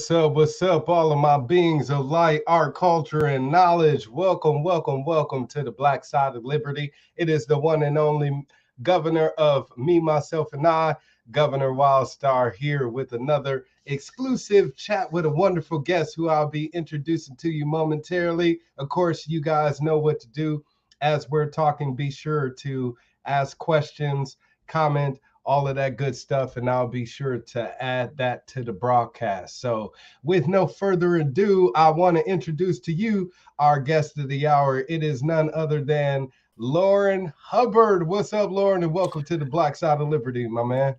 What's up? What's up, all of my beings of light, art, culture, and knowledge? Welcome, welcome, welcome to the Black Side of Liberty. It is the one and only Governor of me, myself, and I, Governor Wildstar, here with another exclusive chat with a wonderful guest who I'll be introducing to you momentarily. Of course, you guys know what to do. As we're talking, be sure to ask questions, comment, all of that good stuff, and I'll be sure to add that to the broadcast. So with no further ado, I want to introduce to you our guest of the hour. It is none other than Lourin Hubbard. What's up, Lourin, and welcome to the Black Side of Liberty, my man.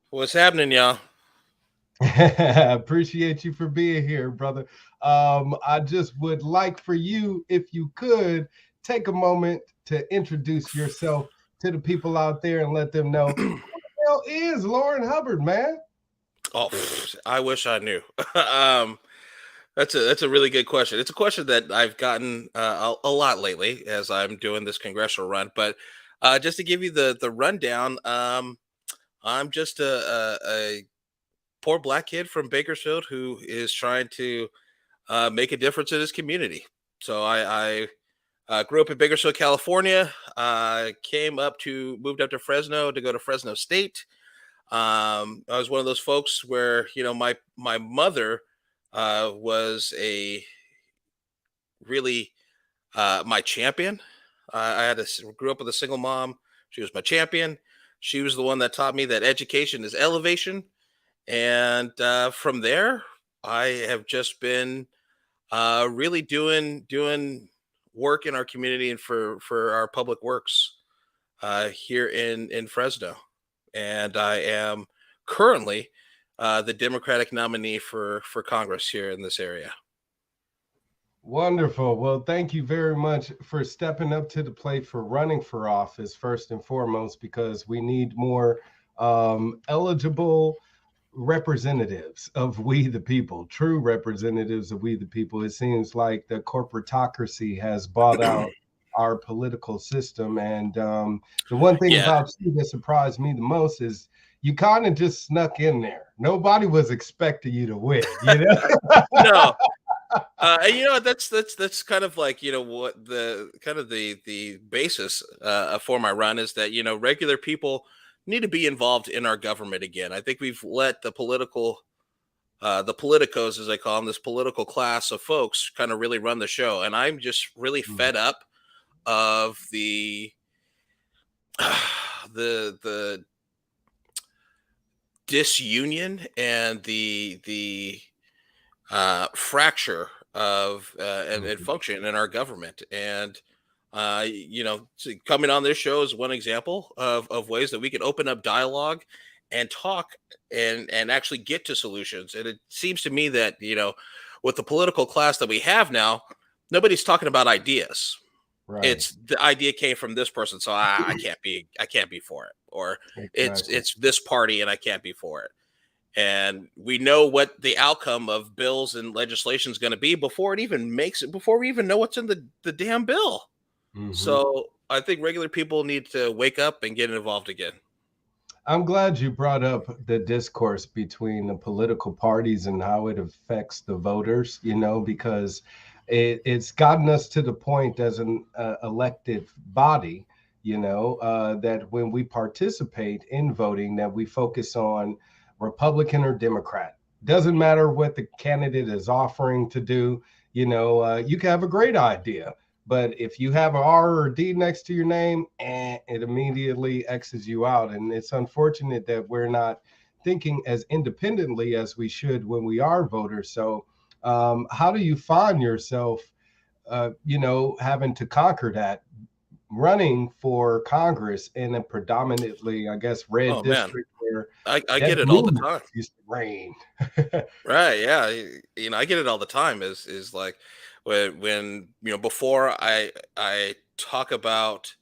What's happening, y'all? Appreciate you for being here, brother. I just would like for you, if you could, take a moment to introduce yourself to the people out there and let them know hell is Lourin Hubbard, man? Oh, I wish I knew. That's a really good question. It's a question that I've gotten a lot lately as I'm doing this congressional run. But just to give you the rundown, I'm just a poor black kid from Bakersfield who is trying to make a difference in his community. So I grew up in Bakersfield, California. Moved up to Fresno to go to Fresno State. I was one of those folks where my mother was a really my champion. Grew up with a single mom. She was my champion. She was the one that taught me that education is elevation, and from there, I have just been really doing work in our community and for our public works here in Fresno. And I am currently the Democratic nominee for Congress here in this area. Wonderful. Well, thank you very much for stepping up to the plate for running for office, first and foremost, because we need more eligible representatives of we the people, true representatives of we the people. It seems like the corporatocracy has bought out our political system. And the one thing about you that surprised me the most is you kind of just snuck in there. Nobody was expecting you to win, No. That's kind of like what the basis for my run is that regular people need to be involved in our government again. I think we've let the politicos, as I call them, this political class of folks, kind of really run the show, and I'm just really fed up of the disunion and the fracture of and function in our government. And coming on this show is one example of ways that we can open up dialogue and talk and actually get to solutions. And it seems to me that with the political class that we have now, nobody's talking about ideas. Right. It's the idea came from this person, so I can't be for it, or exactly. it's this party and I can't be for it. And we know what the outcome of bills and legislation is going to be before it even makes it, before we even know what's in the damn bill. So I think regular people need to wake up and get involved again. I'm glad you brought up the discourse between the political parties and how it affects the voters, because it's gotten us to the point as an elected body, that when we participate in voting, that we focus on Republican or Democrat. Doesn't matter what the candidate is offering to do. You can have a great idea, but if you have an R or a D next to your name, it immediately X's you out. And it's unfortunate that we're not thinking as independently as we should when we are voters. So how do you find yourself, having to conquer that, running for Congress in a predominantly, I guess, red district where I get it all the time. Used to rain. Right. Yeah. I get it all the time is like when before I talk about,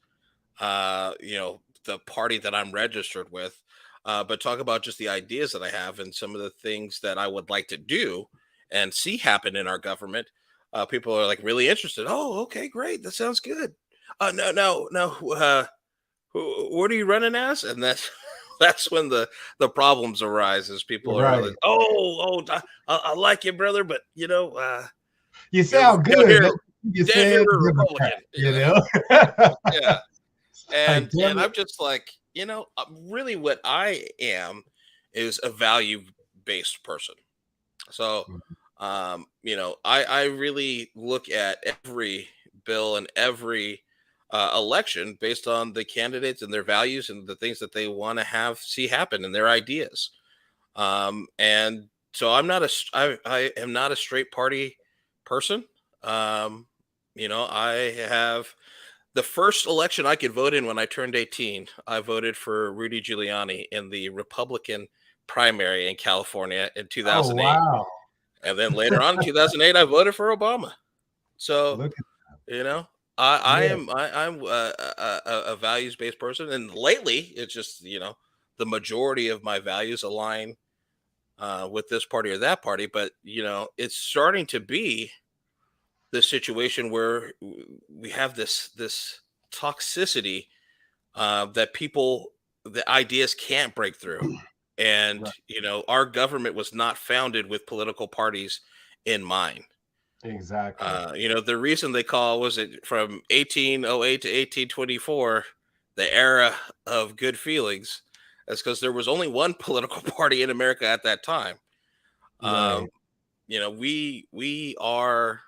the party that I'm registered with, but talk about just the ideas that I have and some of the things that I would like to do and see happen in our government. People are like really interested. Oh, okay, great. That sounds good. No. What are you running as? And that's that's when the problems arise. As people are Right. like, I like you, brother, but You sound good, you're but you damn, said you're a Democrat, Republican. you know? Yeah. Like, And damn it. I'm just like, really what I am is a value based person. So, I really look at every bill and every election based on the candidates and their values and the things that they want to see happen and their ideas. And so I am not a straight party person. Um, I have the first election I could vote in when I turned 18. I voted for Rudy Giuliani in the Republican primary in California in Oh, 2008. wow. And then later on in 2008, I voted for Obama. So, Look at you know, I yeah. am I'm a values based person, and lately it's just the majority of my values align with this party or that party. But it's starting to be this situation where we have this toxicity that the ideas can't break through, and Right. our government was not founded with political parties in mind. Exactly. The reason they call was it from 1808 to 1824, the era of good feelings. That's because there was only one political party in America at that time. Um, Right. we are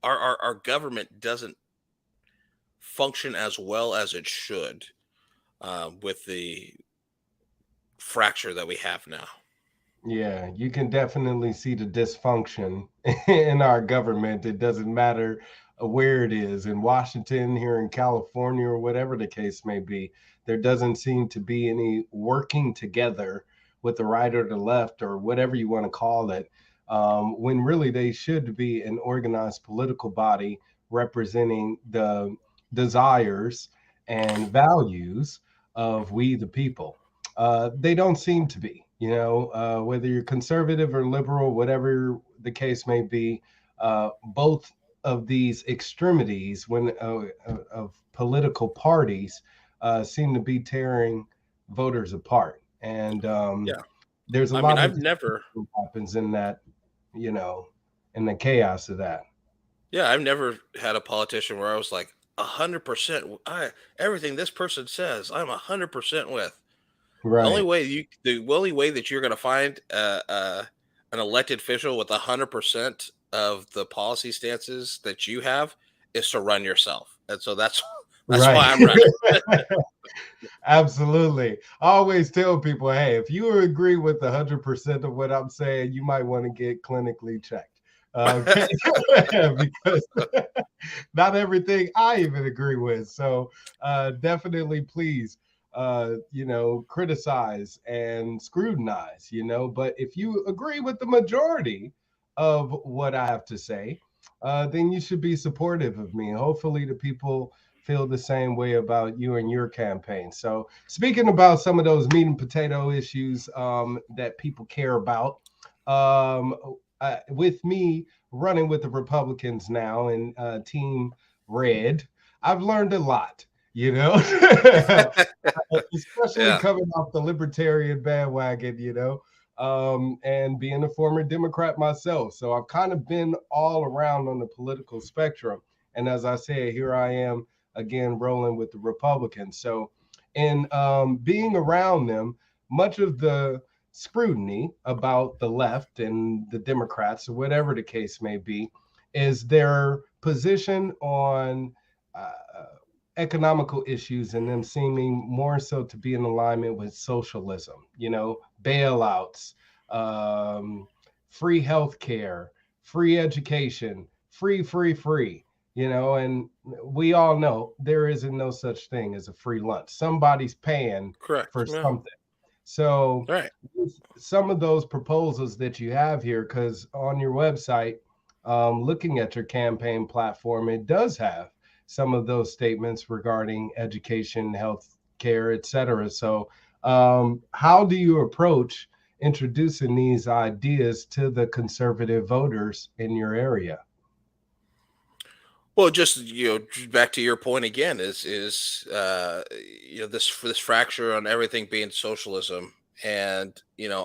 our government doesn't function as well as it should with the fracture that we have now. Yeah, you can definitely see the dysfunction in our government. It doesn't matter where it is in Washington, here in California, or whatever the case may be. There doesn't seem to be any working together with the right or the left or whatever you want to call it, when really they should be an organized political body representing the desires and values of we the people. They don't seem to be, whether you're conservative or liberal, whatever the case may be. Both of these extremities of political parties seem to be tearing voters apart. And Yeah, there's a I mean, lot of I've never, happens in that, you know, in the chaos of that. yeah, I've never had a politician where I was like 100%. I Everything this person says, I'm 100% with. Right. The only way that you're going to find an elected official with 100% of the policy stances that you have is to run yourself, and so that's Right. why I'm running. Absolutely. I always tell people, hey, if you agree with 100% of what I'm saying, you might want to get clinically checked. Okay. Because not everything I even agree with. So definitely please criticize and scrutinize, but if you agree with the majority of what I have to say, then you should be supportive of me. Hopefully the people feel the same way about you and your campaign. So speaking about some of those meat and potato issues that people care about, um, with me running with the Republicans now and Team Red, I've learned a lot, especially Yeah, coming off the libertarian bandwagon, and being a former Democrat myself. So I've kind of been all around on the political spectrum. And as I said, here I am again rolling with the Republicans. So, in being around them, much of the scrutiny about the left and the Democrats, or whatever the case may be, is their position on uh, economical issues and them seeming more so to be in alignment with socialism, bailouts, um, free healthcare, free education, free, and we all know there isn't no such thing as a free lunch. Somebody's paying correct. for Yeah, something. So, right. some of those proposals that you have here, because on your website, looking at your campaign platform, it does have some of those statements regarding education, health care, et cetera. So, how do you approach introducing these ideas to the conservative voters in your area? Well, just back to your point again this fracture on everything being socialism, and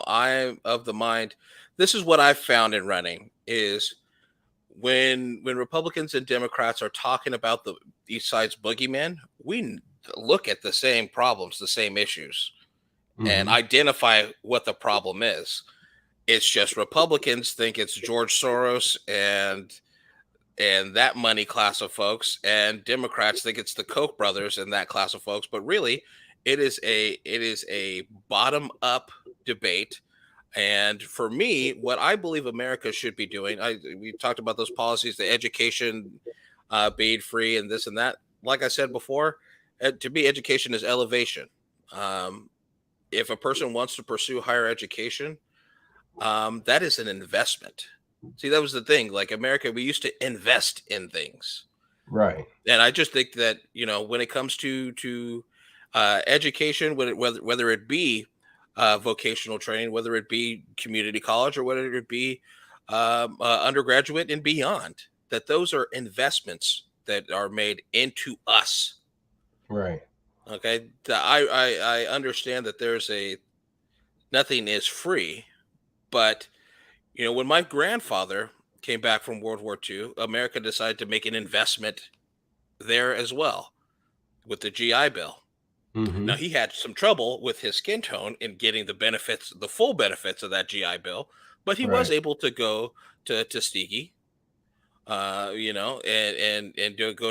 I'm of the mind. This is what I've found in running is when Republicans and Democrats are talking about the each side's boogeyman, look at the same problems, the same issues, and Hmm. identify what the problem is. It's just Republicans think it's George Soros and that money class of folks, and Democrats think it's the Koch brothers and that class of folks. But really, it is a bottom up debate. And for me, what I believe America should be doing, we talked about those policies, the education being free, and this and that. Like I said before, to me, education is elevation. Um, if a person wants to pursue higher education, that is an investment. See, that was the thing. Like America, we used to invest in things, Right. and I just think that when it comes to education, whether it be vocational training, whether it be community college, or whether it be undergraduate and beyond, that those are investments that are made into us. Right. Okay, I understand that there's a nothing is free, but when my grandfather came back from World War II, America decided to make an investment there as well with the GI Bill. Now, Hmm. he had some trouble with his skin tone in getting the benefits, the full benefits of that GI Bill, but he was Right. able to go to Tuskegee, go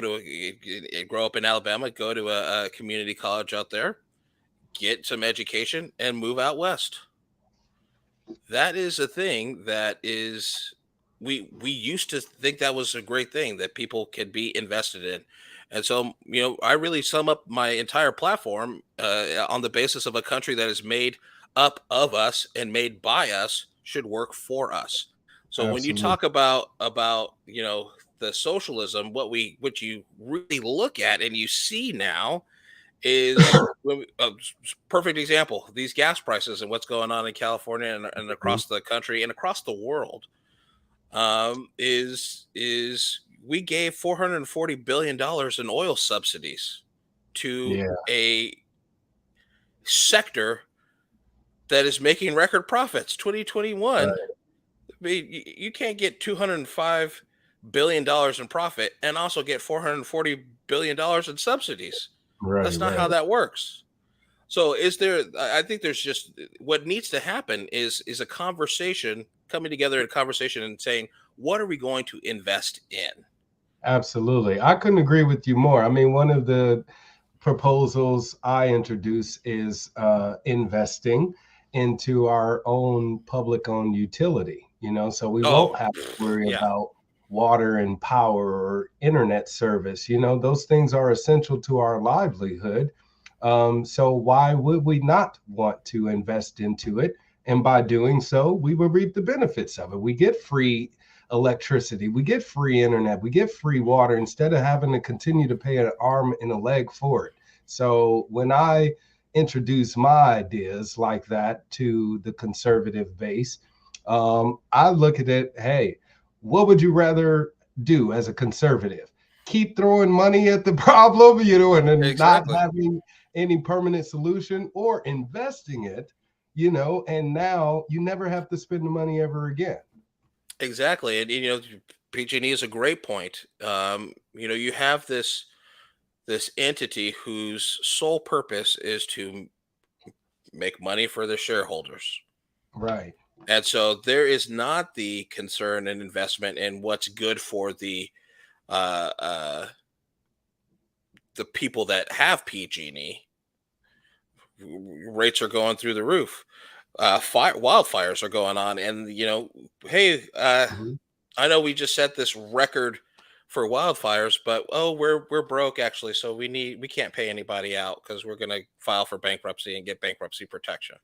to grow up in Alabama, go to a community college out there, get some education, and move out west. That is a thing that is we used to think that was a great thing that people could be invested in. And so I really sum up my entire platform on the basis of a country that is made up of us and made by us should work for us. So when you Absolutely. talk about the socialism, what you really look at and you see now is perfect example, these gas prices and what's going on in California and Mhm. across the country and across the world. Is we gave $440 billion in oil subsidies to Yeah. a sector that is making record profits. 2021, Right. I mean, you can't get $205 billion in profit and also get $440 billion in subsidies. Right. That's not how Right. that works. So is there I think there's just what needs to happen is a conversation, coming together in a conversation and saying, what are we going to invest in? Absolutely. I couldn't agree with you more. I mean, one of the proposals I introduce is investing into our own public owned utility, so we won't Oh, have to worry yeah. about water and power or internet service. Those things are essential to our livelihood. So why would we not want to invest into it? And by doing so, we will reap the benefits of it. We get free electricity, we get free internet, we get free water instead of having to continue to pay an arm and a leg for it. So when I introduce my ideas like that to the conservative base, I look at it, hey, what would you rather do as a conservative? Keep throwing money at the problem, and then not Exactly. having any permanent solution, or investing it, and now you never have to spend the money ever again. Exactly. And PG&E is a great point. You have this entity whose sole purpose is to make money for the shareholders. Right. And so there is not the concern and investment in what's good for uh, uh, the people that have PG&E. Rates are going through the roof. Wildfires are going on, and hey, Mhm. I know we just set this record for wildfires, but we're broke actually, so we can't pay anybody out because we're going to file for bankruptcy and get bankruptcy protection.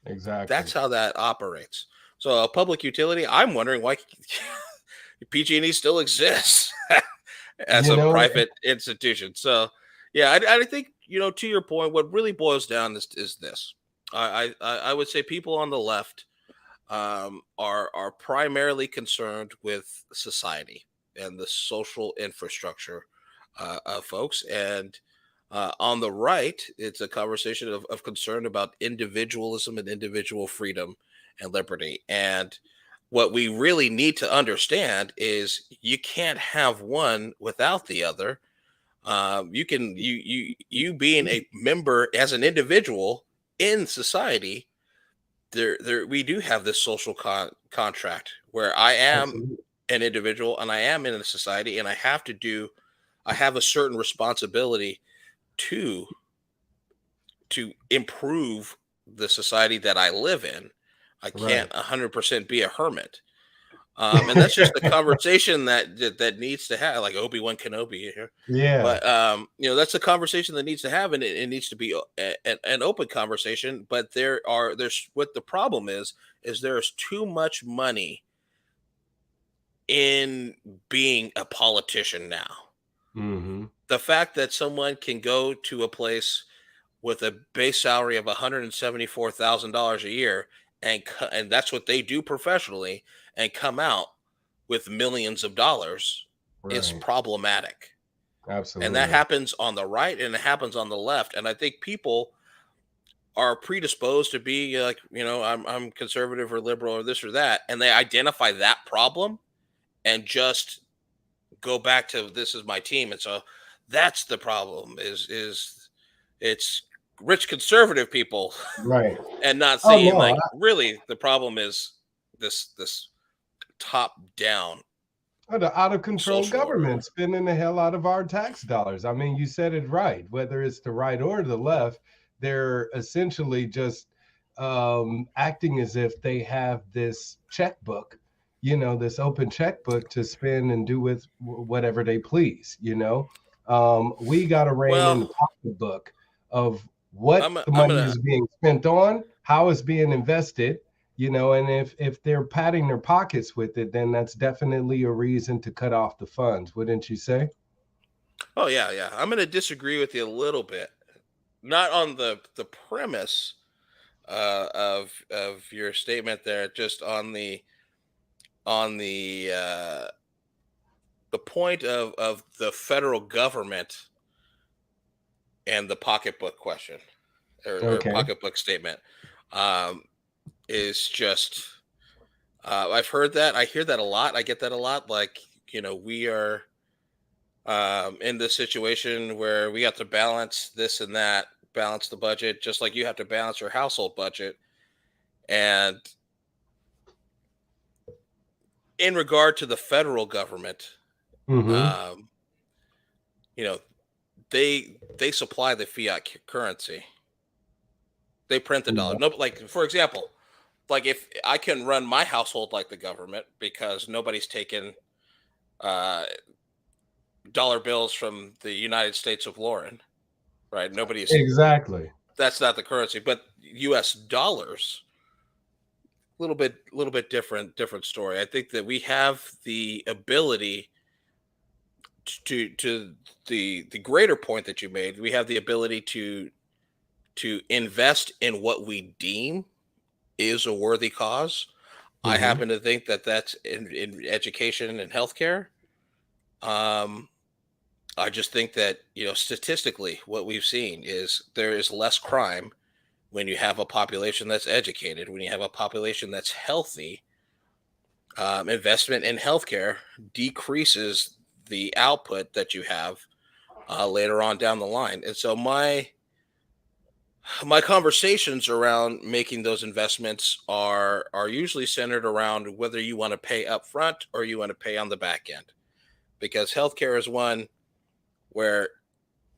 That's Exactly. how that operates. So a public utility, I'm wondering why PG&E still exists as You a know, private institution. So yeah, I think to your point, what really boils down is this. I would say people on the left are primarily concerned with society. and the social infrastructure of folks. And on the right, it's a conversation of concern about individualism and individual freedom and liberty. And what we really need to understand is you can't have one without the other. You being a member as an individual in society, there we do have this social contract where I am Absolutely. an individual and I am in a society, and I have a certain responsibility to improve the society that I live in. I can't Right. 100% be a hermit. And that's just a conversation that needs to have, like Obi-Wan Kenobi here. Yeah. But that's a conversation that needs to have, and it needs to be an open conversation. But there's what the problem is there's too much money in being a politician now. Hmm. The fact that someone can go to a place with a base salary of $174,000 a year, and that's what they do professionally, and come out with millions of dollars is Right. problematic. And that Absolutely. happens on the right and it happens on the left. And I think people are predisposed to be like, I'm conservative or liberal or this or that, and they identify that problem and just go back to this is my team. And so that's the problem is it's rich conservative people Right. and not Oh seeing no. like really the problem is this top down The out of control social order. government spending the hell out of our tax dollars. I mean, you said it right. Whether it's the right or the left, they're essentially just acting as if they have this checkbook, this open checkbook to spend and do with whatever they please. We got to rein in Well, the pocketbook of what I'm the I'm money gonna is being spent on, how it's being invested, and if they're patting their pockets with it, then that's definitely a reason to cut off the funds, wouldn't you say? oh yeah, I'm gonna disagree with you a little bit, not on the premise of your statement there, just on the point of the federal government and the pocketbook question, or Okay. pocketbook statement, um, is just I've heard that. I hear that a lot. I get that a lot. Like, we are in this situation where we have to balance this and that, balance the budget, just like you have to balance your household budget. And in regard to the federal government, Mm-hmm. um, you know, they supply the fiat currency. They print the dollar. Yeah. No, like for example, like if I can run my household like the government because nobody's taken uh, dollar bills from the United States of Lauren, right? Nobody's Exactly. That's not the currency, but U.S. dollars, little bit different story. I think that we have the ability to the greater point that you made. We have the ability to invest in what we deem is a worthy cause. I Mm-hmm. happen to think that that's in education and healthcare. Um, I just think that statistically, what we've seen is there is less crime when you have a population that's educated, when you have a population that's healthy. Investment in healthcare decreases the output that you have later on down the line. And so my conversations around making those investments are usually centered around whether you want to pay up front or you want to pay on the back end, because healthcare is one where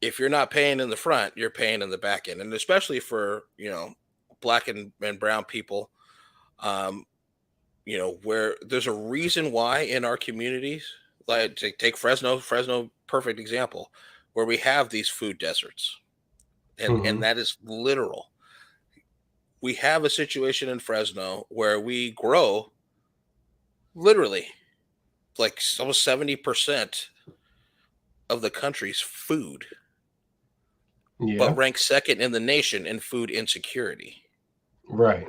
if you're not paying in the front, you're paying in the back end. And especially for black and brown people, um, where there's a reason why in our communities, like take Fresno, perfect example, where we have these food deserts, and Mm-hmm. that is literal. We have a situation in Fresno where we grow literally like almost 70% of the country's food, but Yeah. rank second in the nation in food insecurity. Right.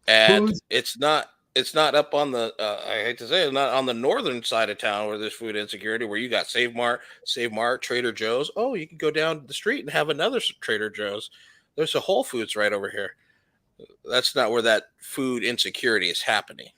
And Who's it's not. it's not up on the I hate to say it, it's not on the northern side of town where there's food insecurity, where you got Save Mart, Trader Joe's. Oh, you can go down the street and have another Trader Joe's. There's a Whole Foods right over here. That's not where that food insecurity is happening.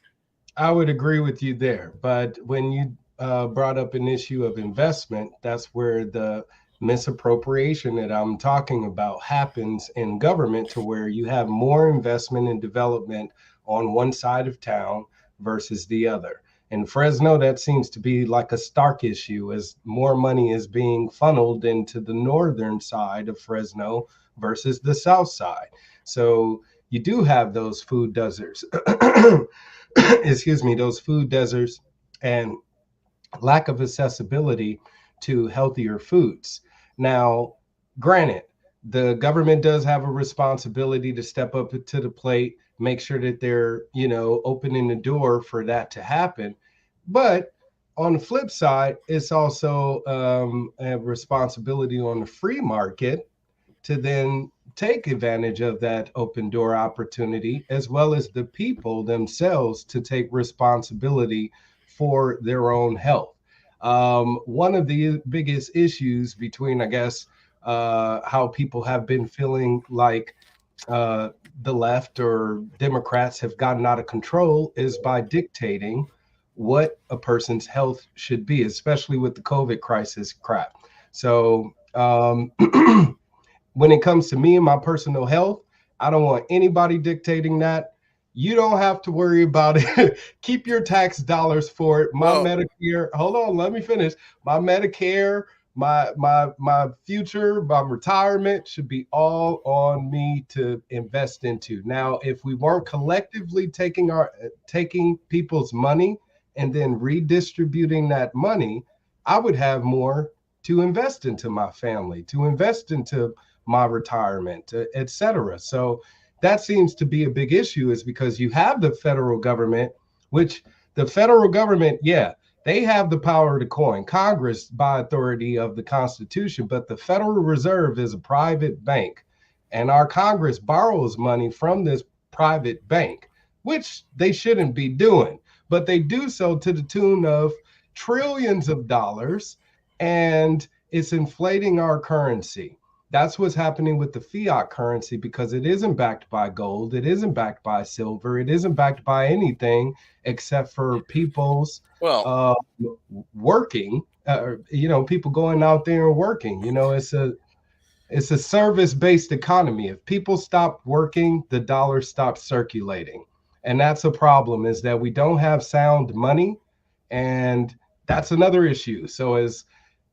I would agree with you there. But when you brought up an issue of investment, that's where the misappropriation that I'm talking about happens in government, to where you have more investment and development on one side of town versus the other. In Fresno, that seems to be like a stark issue, as more money is being funneled into the northern side of Fresno versus the south side. So you do have those food deserts. Excuse me, those food deserts and lack of accessibility to healthier foods. Now, granted, the government does have a responsibility to step up to the plate, make sure that they're, opening the door for that to happen. But on the flip side, it's also a responsibility on the free market to then take advantage of that open door opportunity, as well as the people themselves to take responsibility for their own health. One of the biggest issues between, I guess, how people have been feeling like the left or Democrats have gotten out of control is by dictating what a person's health should be, especially with the COVID crisis crap. So, when it comes to me and my personal health, I don't want anybody dictating that. You don't have to worry about it. Keep your tax dollars for it. My Medicare, hold on, let me finish. My Medicare, my future, my retirement should be all on me to invest into. Now, if we weren't collectively taking people's money and then redistributing that money, I would have more to invest into my family, to invest into my retirement, etc. So that seems to be a big issue, is because you have the federal government, which the federal government, yeah, they have the power to coin. Congress, by authority of the Constitution, but the Federal Reserve is a private bank. And our Congress borrows money from this private bank, which they shouldn't be doing. But they do so to the tune of trillions of dollars, and it's inflating our currency. That's what's happening with the fiat currency, because it isn't backed by gold. It isn't backed by silver. It isn't backed by anything except for people's working, people going out there and working. It's a service-based economy. If people stop working, the dollar stops circulating. And that's a problem, is that we don't have sound money. And that's another issue. So as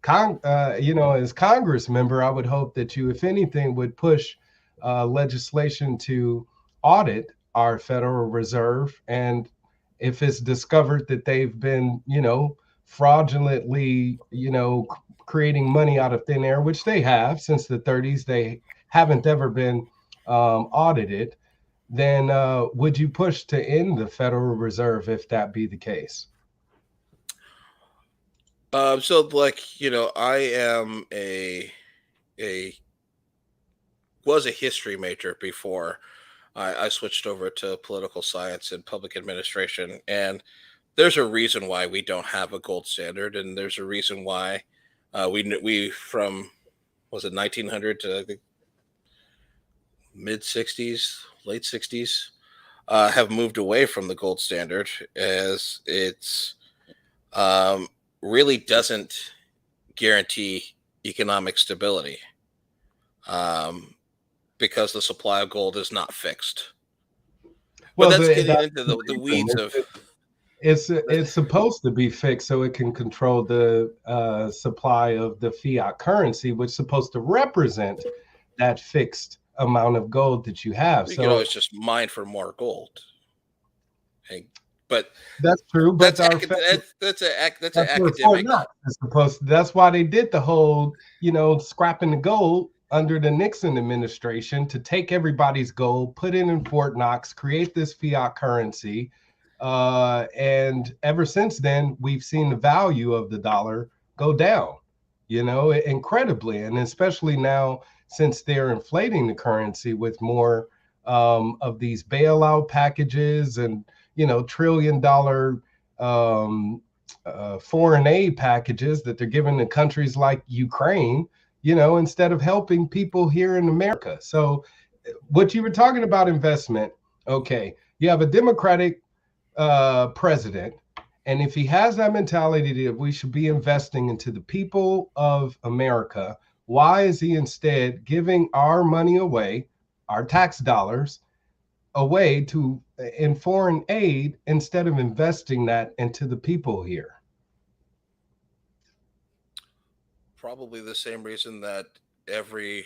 Congress member, I would hope that you, if anything, would push legislation to audit our Federal Reserve. And if it's discovered that they've been, fraudulently, creating money out of thin air, which they have since the 30s, they haven't ever been audited, then would you push to end the Federal Reserve if that be the case? I am was a history major before I switched over to political science and public administration, and there's a reason why we don't have a gold standard, and there's a reason why we from, was it 1900 to, I think, mid 60s, late 60s, have moved away from the gold standard, as it's really doesn't guarantee economic stability, because the supply of gold is not fixed. Well, that's getting into the weeds of. It's supposed to be fixed so it can control the supply of the fiat currency, which is supposed to represent that fixed amount of gold that you have. You can always just mine for more gold. But that's true. But that's an academic. That's why they did the whole, scrapping the gold under the Nixon administration, to take everybody's gold, put it in Fort Knox, create this fiat currency. And ever since then, we've seen the value of the dollar go down, incredibly. And especially now, since they're inflating the currency with more of these bailout packages and trillion-dollar foreign aid packages that they're giving to countries like Ukraine, instead of helping people here in America. So what you were talking about investment, okay, you have a Democratic president, and if he has that mentality that we should be investing into the people of America, why is he instead giving our money away, our tax dollars away in foreign aid instead of investing that into the people here? Probably the same reason that every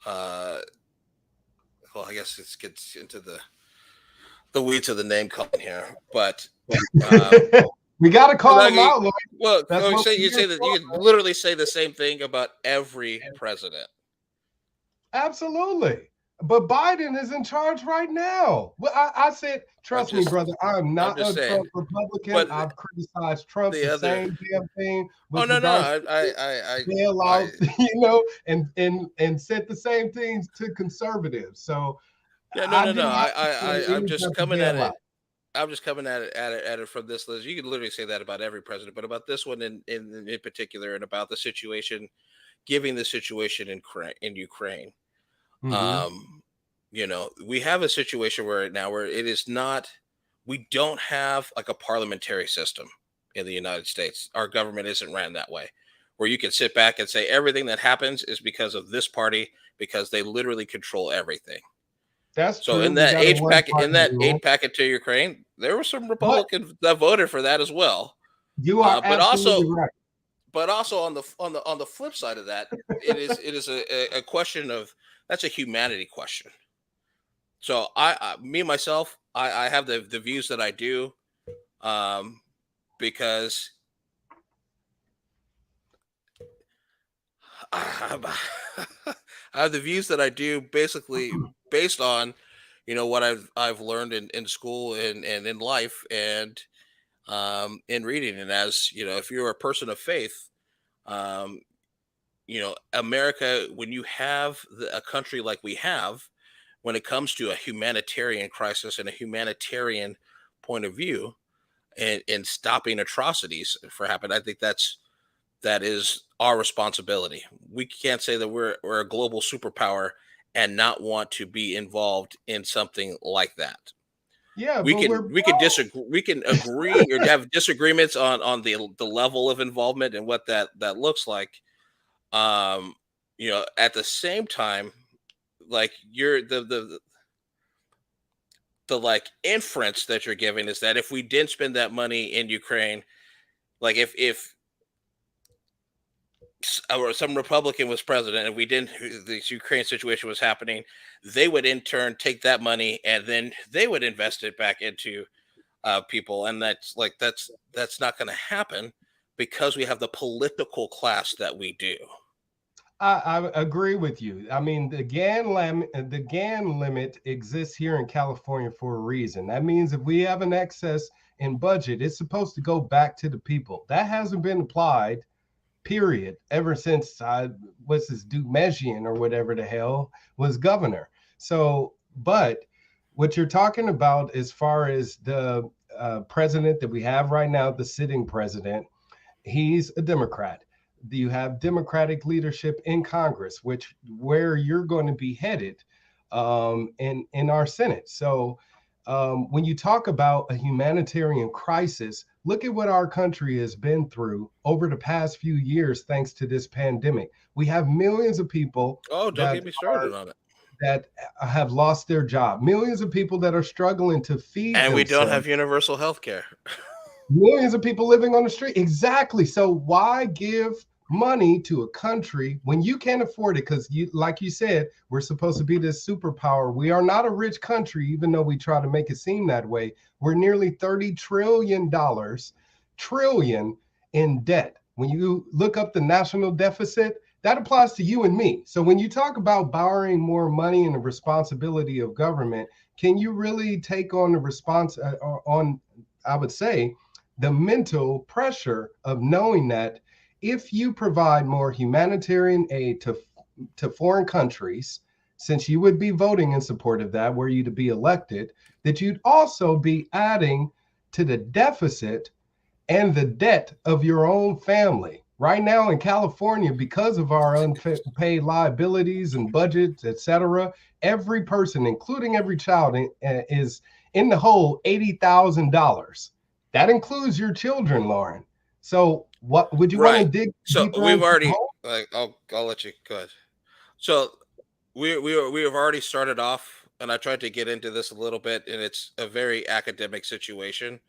well, I guess it gets into the weeds of the name calling here, but we got to call them out. Well, you say that you can literally say the same thing about every president. Absolutely. But Biden is in charge right now. Well, I said, trust me, brother, I'm not a Trump Republican. But I've criticized Trump the same damn thing. Oh, no. I bailouts, and said the same things to conservatives. So yeah, no. I'm just coming at it. I'm just coming at it from this list. You can literally say that about every president, but about this one in particular, and about the situation, giving the situation in Ukraine. Mm-hmm. We have a situation where it is not, we don't have like a parliamentary system in the United States. Our government isn't ran that way, where you can sit back and say everything that happens is because of this party, because they literally control everything. That's so true. In that aid packet to Ukraine, there were some Republicans that voted for that as well. You are absolutely right. But also on the flip side of that, it is a question of, that's a humanity question. So I have the views that I do, because I have the views that I do basically based on, what I've learned in school and in life, and in reading. And as if you're a person of faith, America, when you have a country like we have, when it comes to a humanitarian crisis and a humanitarian point of view, and stopping atrocities from happening, I think that is our responsibility. We can't say that we're a global superpower and not want to be involved in something like that. Yeah, we can disagree. We can agree or have disagreements on the level of involvement and what that looks like. At the same time, like you're the like inference that you're giving is that if we didn't spend that money in Ukraine, like if or some Republican was president and this Ukraine situation was happening, they would in turn take that money and then they would invest it back into people. And that's not going to happen because we have the political class that we do. I agree with you. I mean, the GAN limit exists here in California for a reason. That means if we have an excess in budget, it's supposed to go back to the people. That hasn't been applied, period, ever since what's this Dumesian or whatever the hell was governor. So, but what you're talking about as far as the president that we have right now, the sitting president, he's a Democrat. You have Democratic leadership in Congress, where you're going to be headed in our Senate. So when you talk about a humanitarian crisis, look at what our country has been through over the past few years, thanks to this pandemic. We have millions of people. Oh, don't get me started on it. That have lost their job. Millions of people that are struggling to feed. And we don't have universal health care. Millions of people living on the street. Exactly. So why give money to a country when you can't afford it? Because like you said, we're supposed to be this superpower. We are not a rich country, even though we try to make it seem that way. We're nearly $30 trillion in debt. When you look up the national deficit, that applies to you and me. So when you talk about borrowing more money and the responsibility of government, can you really take on the response I would say, the mental pressure of knowing that if you provide more humanitarian aid to foreign countries, since you would be voting in support of that, were you to be elected, that you'd also be adding to the deficit and the debt of your own family. Right now in California, because of our unpaid liabilities and budgets, etc., every person, including every child, is in the hole $80,000. That includes your children, Lourin. So, what would you want to Right. dig So deeper we've into the already, hole? like, I'll let you go ahead. So we have already started off, and I tried to get into this a little bit, and it's a very academic situation.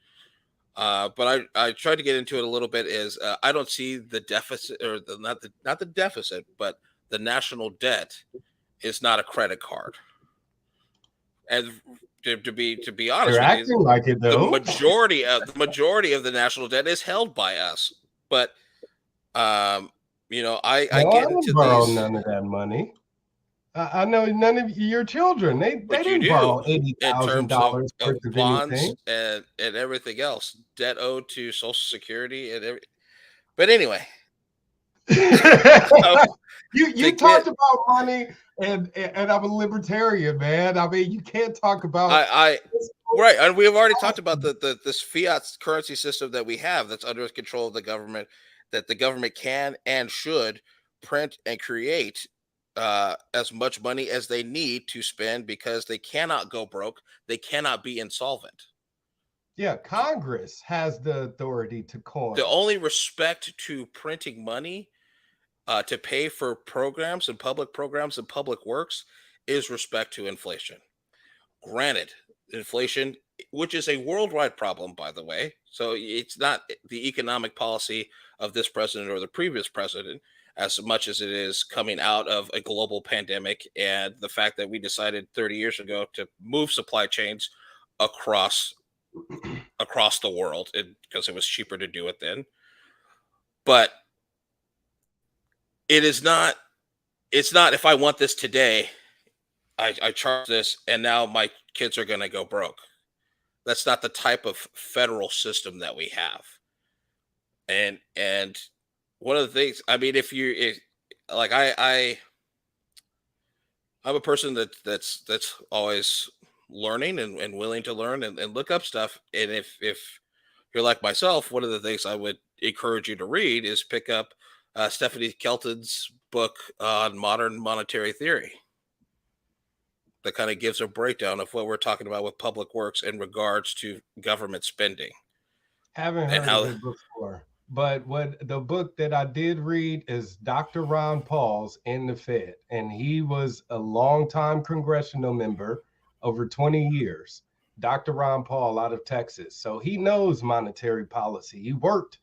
But I tried to get into it a little bit. Is I don't see the deficit, or not the deficit, but the national debt is not a credit card. And to be honest You're with you, acting like it though. the majority of the national debt is held by us. But um, I No, I get didn't into borrow these. none of that money. I know none of your children. They But you didn't do, borrow eighty in thousand terms dollars of worth of bonds anything. and everything else, debt owed to Social Security but anyway, so to You get talked about money, and I'm a libertarian, man. I mean, you can't talk about I this. right, and we have already talked about this fiat currency system that we have that's under control of the government, that the government can and should print and create as much money as they need to spend, because they cannot go broke, they cannot be insolvent. Yeah, Congress has the authority to The coin. only respect to printing money to pay for programs and public works is respect to inflation. Granted, inflation, which is a worldwide problem, by the way, so it's not the economic policy of this president or the previous president as much as it is coming out of a global pandemic, and the fact that we decided 30 years ago to move supply chains across the world, because it was cheaper to do it then. But it is not it's not, if I want this today, I charge this, and now my kids are going to go broke. That's not the type of federal system that we have. And one of the things, I mean, if like I'm a person that's always learning and willing to learn and look up stuff. And if you're like myself, one of the things I would encourage you to read is pick up Stephanie Kelton's book on modern monetary theory, that kind of gives a breakdown of what we're talking about with public works in regards to government spending Haven't and heard of how. it before. But what the book that I did read is Dr. Ron Paul's In the Fed. And he was a longtime congressional member over 20 years. Dr. Ron Paul out of Texas. So he knows monetary policy. He worked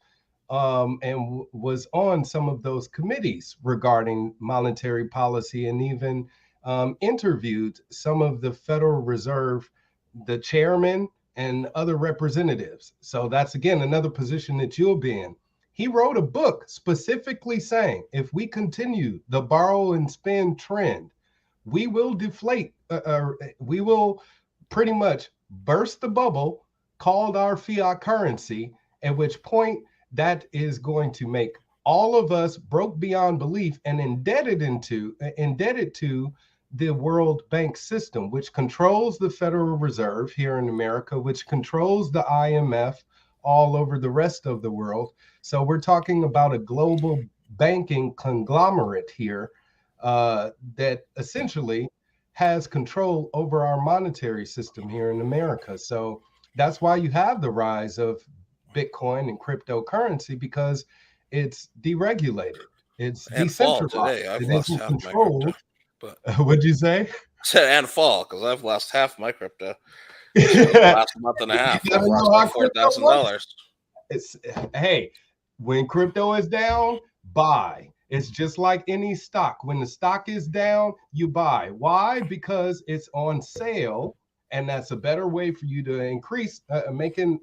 and was on some of those committees regarding monetary policy, and even interviewed some of the Federal Reserve, the chairman, and other representatives. So that's again another position that you'll be in. He wrote a book specifically saying if we continue the borrow and spend trend, we will deflate, we will pretty much burst the bubble called our fiat currency, at which point that is going to make all of us broke beyond belief and indebted to the World Bank system, which controls the Federal Reserve here in America, which controls the IMF all over the rest of the world. So we're talking about a global banking conglomerate here that essentially has control over our monetary system here in America. So that's why you have the rise of Bitcoin and cryptocurrency, because it's deregulated, it's And fall decentralized, today, I've it lost isn't half my crypto. controlled. But What'd you say? said and fall, because I've lost half my crypto just for the last month and a You half. I've gotta lost know how like four crypto thousand works. dollars. It's hey, when crypto is down, buy. It's just like any stock. When the stock is down, you buy. Why? Because it's on sale, and that's a better way for you to increase making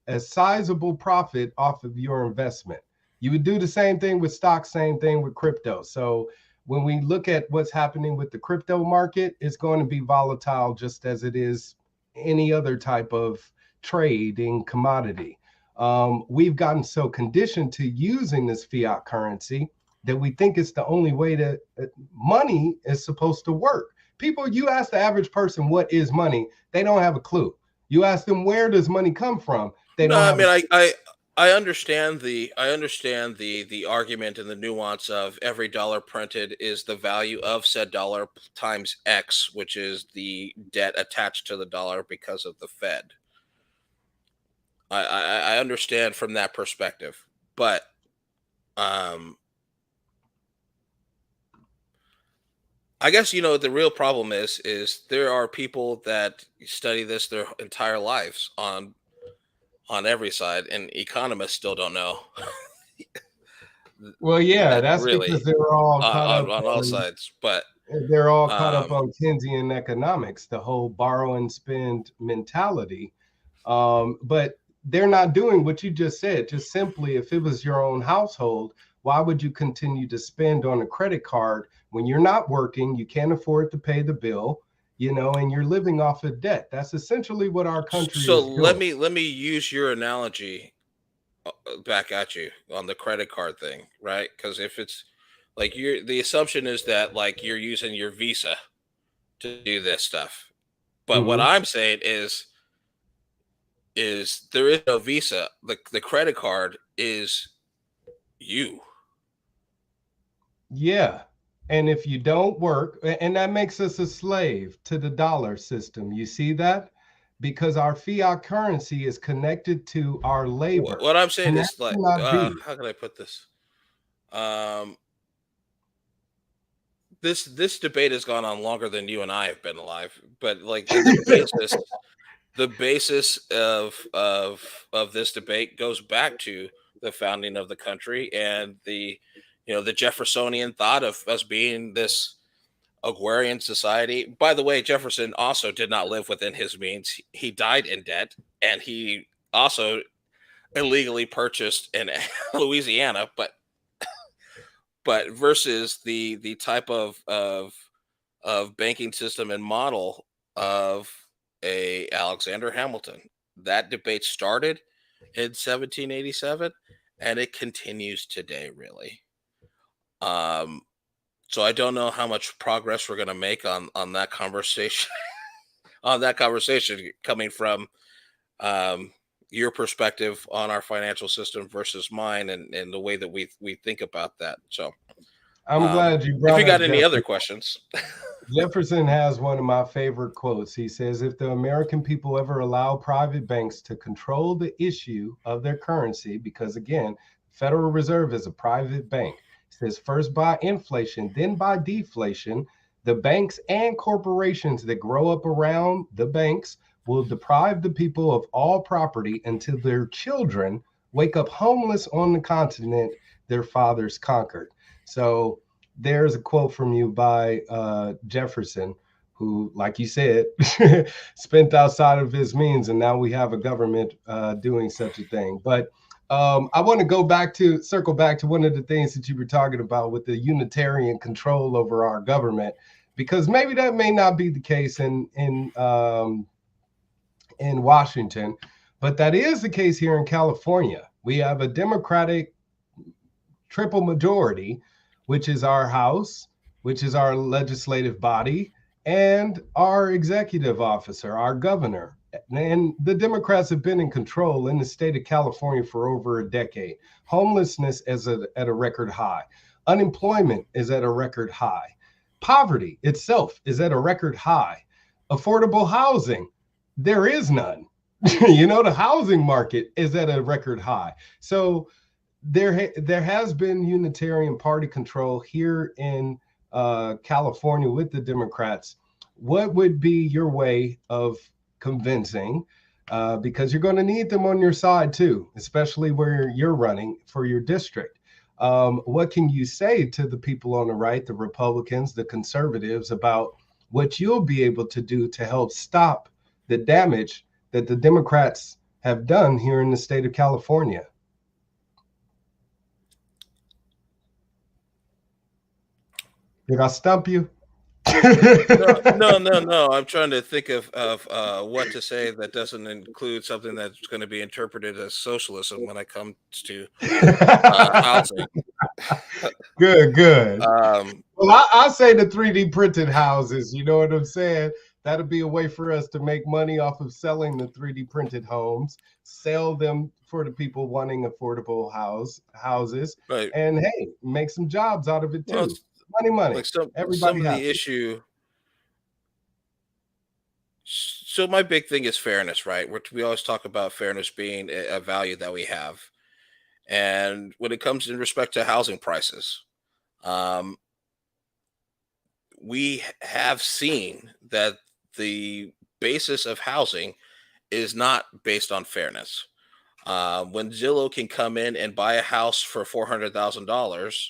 a sizable profit off of your investment. You would do the same thing with stocks, same thing with crypto. So when we look at what's happening with the crypto market, it's going to be volatile just as it is any other type of trade in commodity. We've gotten so conditioned to using this fiat currency that we think it's the only way to money is supposed to work. People, you ask the average person what is money, they don't have a clue. You ask them where does money come from, they No, don't I have a mean, clue. I understand the argument and the nuance of every dollar printed is the value of said dollar times X, which is the debt attached to the dollar because of the Fed. I understand from that perspective, but um, I guess the real problem is there are people that study this their entire lives on every side, and economists still don't know. Well, yeah, That that's really because they're all caught up on all on sides, but um, Keynesian economics, the whole borrow and spend mentality. But they're not doing what you just said. Just simply, if it was your own household, why would you continue to spend on a credit card when you're not working, you can't afford to pay the bill, and you're living off of debt? That's essentially what our country so is doing. let me use your analogy back at you on the credit card thing, right? Because if it's like the assumption is that like you're using your Visa to do this stuff, but what Hmm. I'm saying is there is no Visa. The credit card is you. Yeah. And if you don't work, and that makes us a slave to the dollar system. You see that? Because our fiat currency is connected to our labor. What I'm saying And that is like, cannot be. how can I put this? Um, this debate has gone on longer than you and I have been alive, but like the basis of this debate goes back to the founding of the country and the Jeffersonian thought of us being this agrarian society. By the way, Jefferson also did not live within his means. He died in debt, and he also illegally purchased in Louisiana, but versus the type of banking system and model of a Alexander Hamilton. That debate started in 1787 and it continues today, really. Um, so I don't know how much progress we're going to make on that conversation on that conversation coming from um, your perspective on our financial system versus mine and the way that we think about that. So I'm glad you if brought you up got any other Jefferson. questions, Jefferson has one of my favorite quotes. He says, if the American people ever allow private banks to control the issue of their currency, because again, Federal Reserve is a private bank, he says, first by inflation, then by deflation, the banks and corporations that grow up around the banks will deprive the people of all property until their children wake up homeless on the continent their fathers conquered. So there's a quote from you by Jefferson, who, like you said, spent outside of his means, and now we have a government doing such a thing. But I want to circle back to one of the things that you were talking about with the Unitarian control over our government, because maybe that may not be the case in Washington, but that is the case here in California. We have a Democratic triple majority, which is our House, which is our legislative body, and our executive officer, our governor. And the Democrats have been in control in the state of California for over a decade. Homelessness is at a record high. Unemployment is at a record high. Poverty itself is at a record high. Affordable housing, there is none. The housing market is at a record high. So there has been Unitarian Party control here in California with the Democrats. What would be your way of convincing? Because you're going to need them on your side too, especially where you're running for your district. What can you say to the people on the right, the Republicans, the conservatives, about what you'll be able to do to help stop the damage that the Democrats have done here in the state of California? Did I stump you? No. I'm trying to think of what to say that doesn't include something that's going to be interpreted as socialism when it comes to housing. Good. Um, Well, I say the 3D printed houses. You know what I'm saying? That'll be a way for us to make money off of selling the 3D printed homes, sell them for the people wanting affordable houses, right. and hey, make some jobs out of it Well, too. Money. like some Everybody of the happy. issue. So my big thing is fairness, right? We always talk about fairness being a value that we have, and when it comes in respect to housing prices, um, we have seen that the basis of housing is not based on fairness. When Zillow can come in and buy a house for $400,000,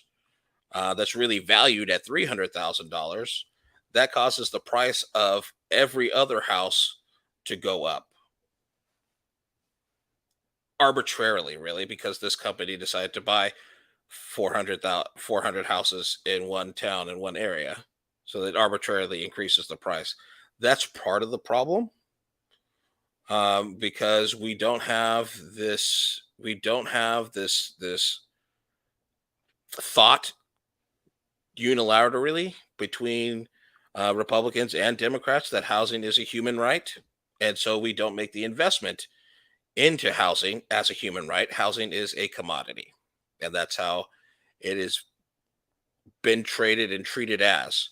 that's really valued at $300,000, that causes the price of every other house to go up arbitrarily, really, because this company decided to buy 400 houses in one town in one area, so that arbitrarily increases the price. That's part of the problem, because we don't have this. We don't have this thought unilaterally between Republicans and Democrats that housing is a human right, and so we don't make the investment into housing as a human right. Housing is a commodity, and that's how it has been traded and treated as.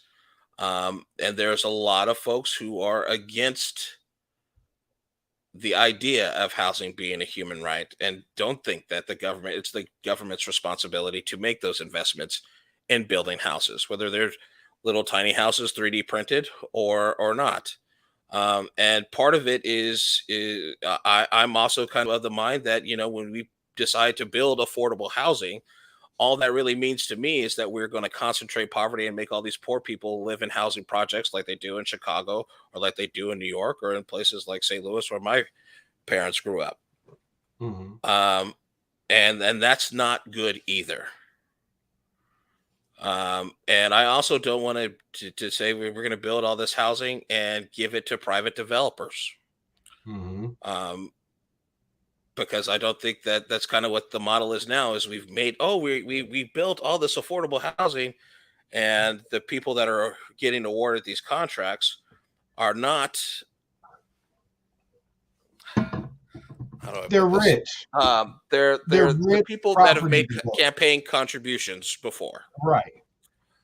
And there's a lot of folks who are against the idea of housing being a human right and don't think that it's the government's responsibility to make those investments in building houses, whether they're little tiny houses 3D printed or not. And part of it is I'm also kind of the mind that, when we decide to build affordable housing, all that really means to me is that we're going to concentrate poverty and make all these poor people live in housing projects like they do in Chicago or like they do in New York or in places like St. Louis where my parents grew up. Mm-hmm. And that's not good either. And I also don't want to say we're going to build all this housing and give it to private developers. Mm-hmm. Because I don't think that that's kind of what the model is now. Is we built all this affordable housing, and the people that are getting awarded these contracts are not. They're rich. They're the people that have made campaign contributions before. Right.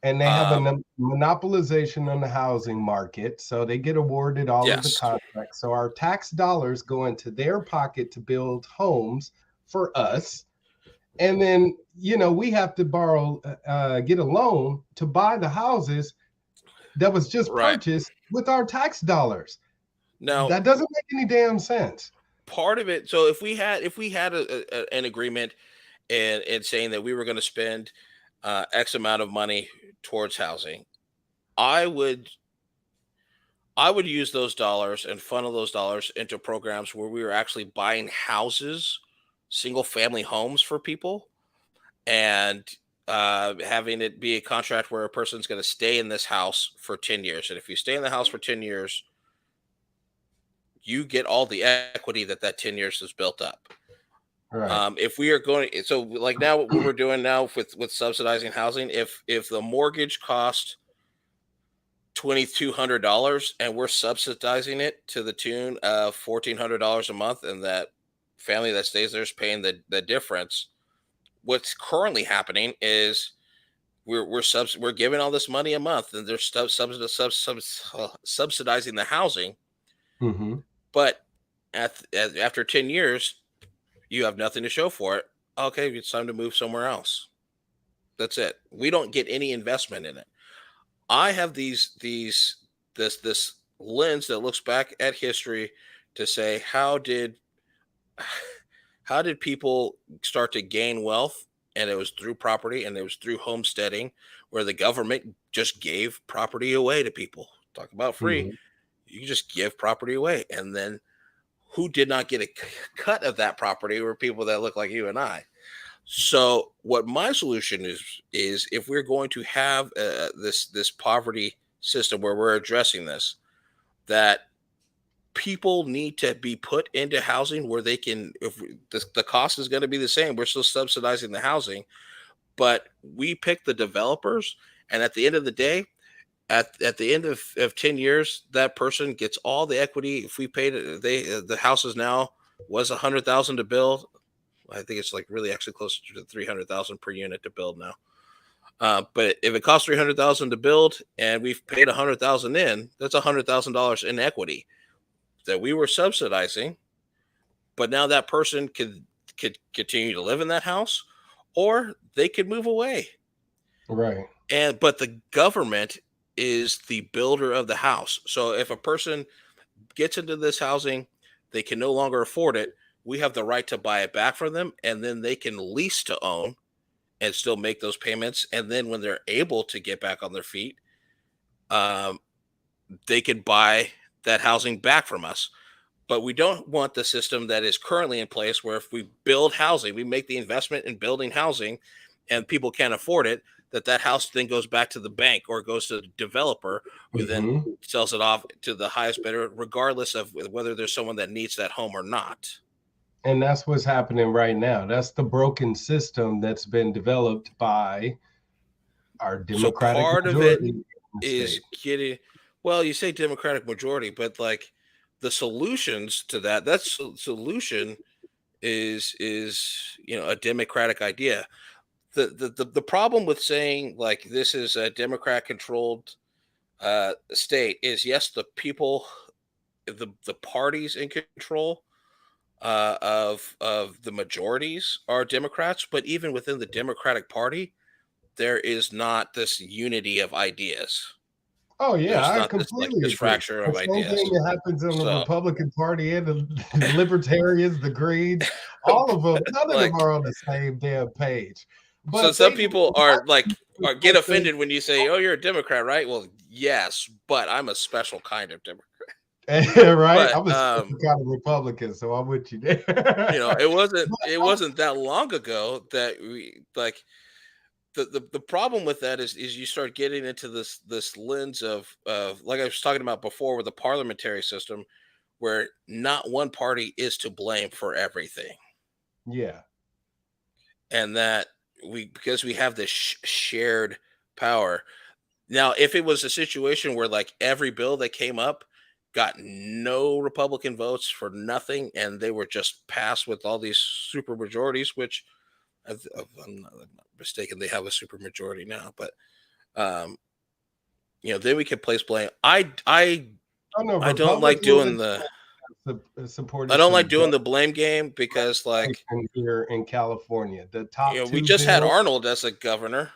And they have a monopolization on the housing market. So they get awarded all of the contracts. So our tax dollars go into their pocket to build homes for us. And then, we have to borrow, get a loan to buy the houses that was just purchased with our tax dollars. No, that doesn't make any damn sense. Part of it. So if we had an agreement and saying that we were going to spend X amount of money towards housing, I would use those dollars and funnel those dollars into programs where we were actually buying houses, single family homes for people, and having it be a contract where a person's going to stay in this house for 10 years. And if you stay in the house for 10 years, you get all the equity that 10 years has built up. Right. If we are going, so like now what we're doing now with subsidizing housing, if the mortgage cost $2,200 and we're subsidizing it to the tune of $1,400 a month, and that family that stays there is paying the difference, what's currently happening is we're giving all this money a month, and they're subsidizing the housing. Mm-hmm. But after 10 years, you have nothing to show for it. Okay, it's time to move somewhere else. That's it. We don't get any investment in it. I have this lens that looks back at history to say, how did people start to gain wealth? And it was through property, and it was through homesteading, where the government just gave property away to people. Talk about free. Mm-hmm. You just give property away. And then who did not get a cut of that property were people that look like you and I. So what my solution is if we're going to have this poverty system where we're addressing this, that people need to be put into housing where they can, if the cost is going to be the same, we're still subsidizing the housing, but we pick the developers. And at the end of the day, at the end of 10 years, that person gets all the equity. If we paid it, the house is now was 100,000 to build. I think it's like really actually closer to 300,000 per unit to build now. But if it costs 300,000 to build and we've paid 100,000 in, that's $100,000 in equity that we were subsidizing. But now that person could continue to live in that house, or they could move away. Right. But the government is the builder of the house. So if a person gets into this housing, they can no longer afford it. We have the right to buy it back from them, and then they can lease to own and still make those payments. And then when they're able to get back on their feet, they can buy that housing back from us. But we don't want the system that is currently in place, where if we build housing, we make the investment in building housing and people can't afford it, that house then goes back to the bank or goes to the developer, who then sells it off to the highest bidder, regardless of whether there's someone that needs that home or not. And that's what's happening right now. That's the broken system that's been developed by our Democratic so part majority. Of it is getting, well, you say Democratic majority, but like the solutions to that solution is a Democratic idea. The problem with saying like this is a Democrat controlled state is, yes, the people, the parties in control of the majorities are Democrats, but even within the Democratic Party, there is not this unity of ideas. Oh yeah, I completely this fracture of ideas. Same thing that happens in the Republican Party and the Libertarians, the Greens, all of them. None of them are on the same damn page. But so some people are get offended when you say, "Oh, you're a Democrat, right?" Well, yes, but I'm a special kind of Democrat. Right, I'm a special kind of Republican, so I'm with you there. It wasn't that long ago that we like. The problem with that is you start getting into this lens of like I was talking about before with the parliamentary system, where not one party is to blame for everything. Yeah, and that because we have this shared power. Now, if it was a situation where like every bill that came up got no Republican votes for nothing, and they were just passed with all these super majorities, which I'm not mistaken, they have a super majority now, but then we can place blame. I don't like doing the blame game, because like here in California, the top we just had Arnold as a governor,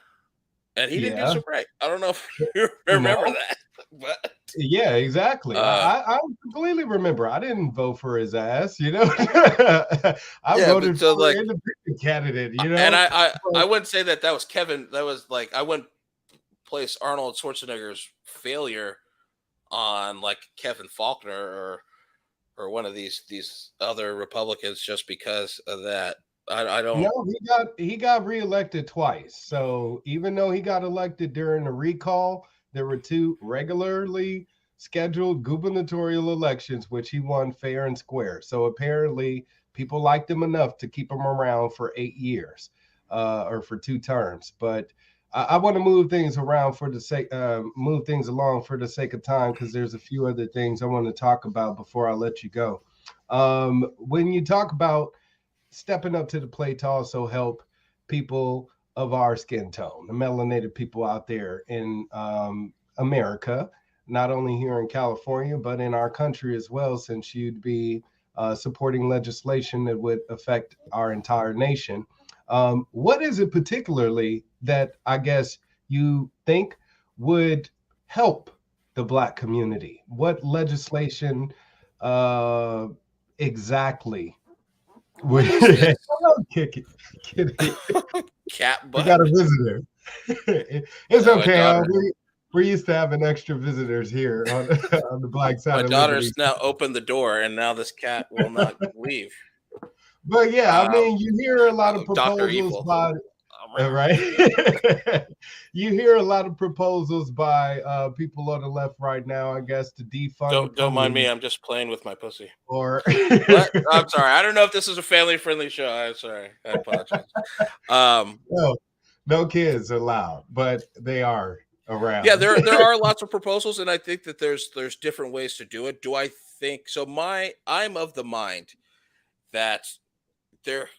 and he didn't do so great. I don't know if you remember that. But yeah, exactly. I completely remember. I didn't vote for his ass, I voted for an independent candidate, And I wouldn't say that was Kevin. That was like, I wouldn't place Arnold Schwarzenegger's failure on like Kevin Faulconer or one of these other Republicans just because of that. I don't. No, he got reelected twice. So even though he got elected during the recall, there were two regularly scheduled gubernatorial elections, which he won fair and square. So apparently people liked him enough to keep him around for 8 years or for 2 terms. But I want to move things around for the sake, move things along for the sake of time, because there's a few other things I want to talk about before I let you go. When you talk about stepping up to the plate to also help people of our skin tone, the melanated people out there in America, not only here in California, but in our country as well, since you'd be supporting legislation that would affect our entire nation. What is it particularly that I guess you think would help the Black community? What legislation exactly? Cat butt. We got a visitor. It's okay. We're used to having extra visitors here on the Black side. My daughter's now opened the door, and now this cat will not leave. But yeah, I mean, you hear a lot of proposals by Right. You hear a lot of proposals by people on the left right now, I guess, to defund Don't mind me. police I'm just playing with my pussy. or What? I'm sorry. I don't know if this is a family friendly show. I'm sorry. I apologize. no, no kids allowed, but they are Yeah, around. there are lots of proposals, and I think that there's different ways to do it. Do I think so? I'm of the mind that there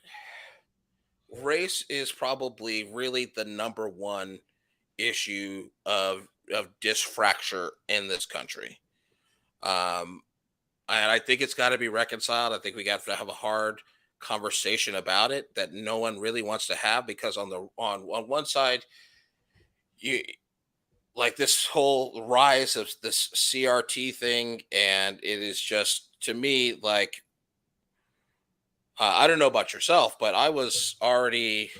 race is probably really the number one issue of disfracture in this country. Um, and I think it's got to be reconciled. I think we got to have a hard conversation about it that no one really wants to have, because on one side, you like this whole rise of this CRT thing, and it is just, to me, like, I don't know about yourself, but I was already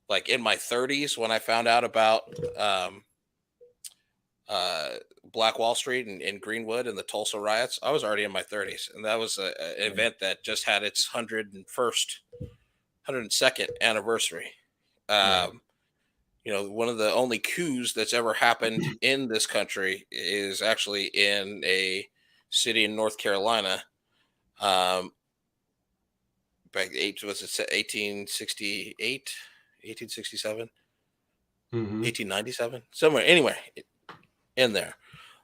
like in my 30s when I found out about um, uh, Black Wall Street and Greenwood and the Tulsa riots. I was already in my 30s, and that was an event that just had its 102nd anniversary. Right. Um, one of the only coups that's ever happened in this country is actually in a city in North Carolina. Back was it 1868, 1867, Mm-hmm. 1897, somewhere anyway in there.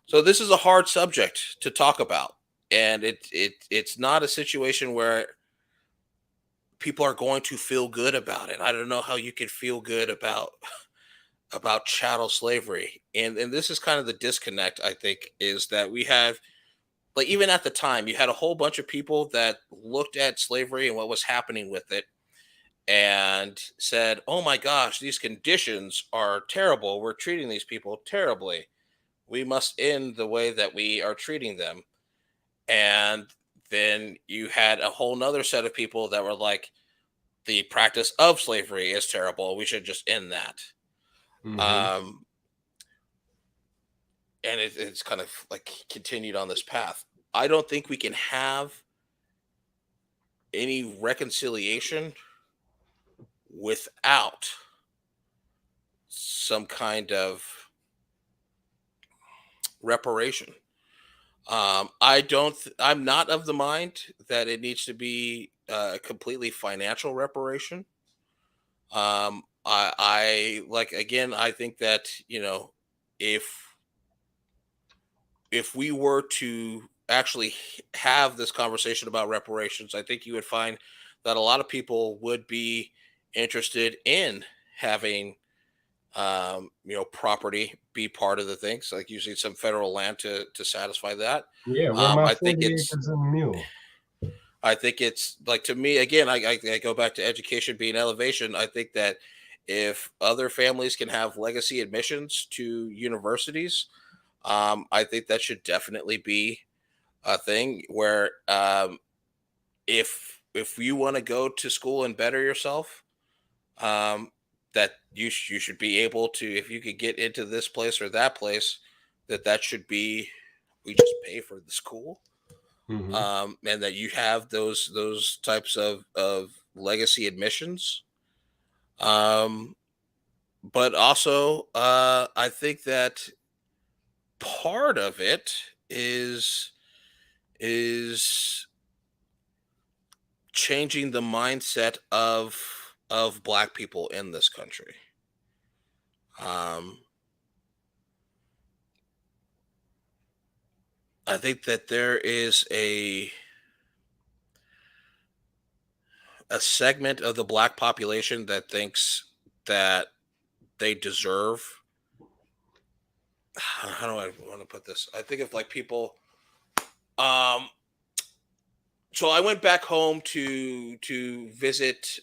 So this is a hard subject to talk about, and it's not a situation where people are going to feel good about it. I don't know how you can feel good about chattel slavery, and this is kind of the disconnect. I think is that we have, like, even at the time, you had a whole bunch of people that looked at slavery and what was happening with it and said, "Oh my gosh, these conditions are terrible. We're treating these people terribly. We must end the way that we are treating them." And then you had a whole nother set of people that were like, the practice of slavery is terrible. We should just end that. Mm-hmm. Um, and it's kind of like continued on this path. I don't think we can have any reconciliation without some kind of reparation. I don't. I'm not of the mind that it needs to be completely financial reparation. I like, again. I think that, if we were to actually have this conversation about reparations, I think you would find that a lot of people would be interested in having property be part of the things, like usually some federal land to satisfy that. Yeah, where my I think 40 it's acres and a mule. like, to me, again, I go back to education being elevation. I think that if other families can have legacy admissions to universities, I think that should definitely be a thing where, if you want to go to school and better yourself, um, that you should be able to, if you could get into this place or that place, that should be, we just pay for the school, Mm-hmm. and that you have those types of legacy admissions. Um, but also, I think that part of it is changing the mindset of Black people in this country. Um, I think that there is a segment of the Black population that thinks that they deserve. How do I want to put this? I think of, like, people. Um, so I went back home to visit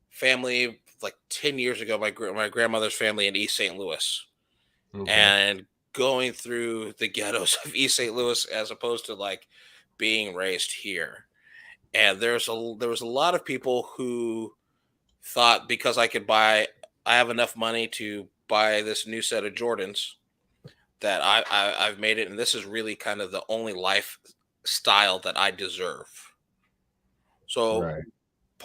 family like 10 years ago. My grandmother's family in East St. Louis, Okay. and going through the ghettos of East St. Louis as opposed to, like, being raised here. And there was a lot of people who thought, because I have enough money to buy this new set of Jordans, that I've made it, and this is really kind of the only lifestyle that I deserve. So Right.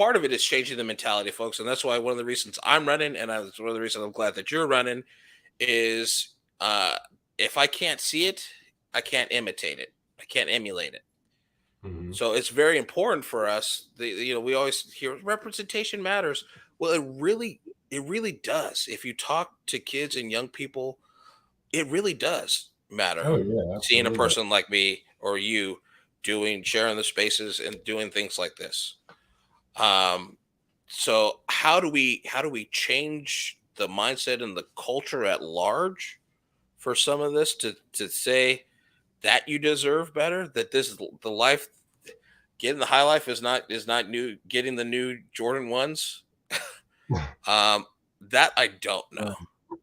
part of it is changing the mentality, folks, and that's why one of the reasons I'm running, and that's one of the reasons I'm glad that you're running, is if I can't see it, I can't imitate it. I can't emulate it. Mhm. So it's very important for us. We always hear representation matters. Well, it really does. If you talk to kids and young people, it really does matter. Oh yeah, Seeing a absolutely. person like me or you sharing the spaces and doing things like this. Um, so how do we change the mindset and the culture at large for some of this to say that you deserve better, that this is the life, getting the high life is not new, getting the new Jordan ones. Um, that I don't know. Right.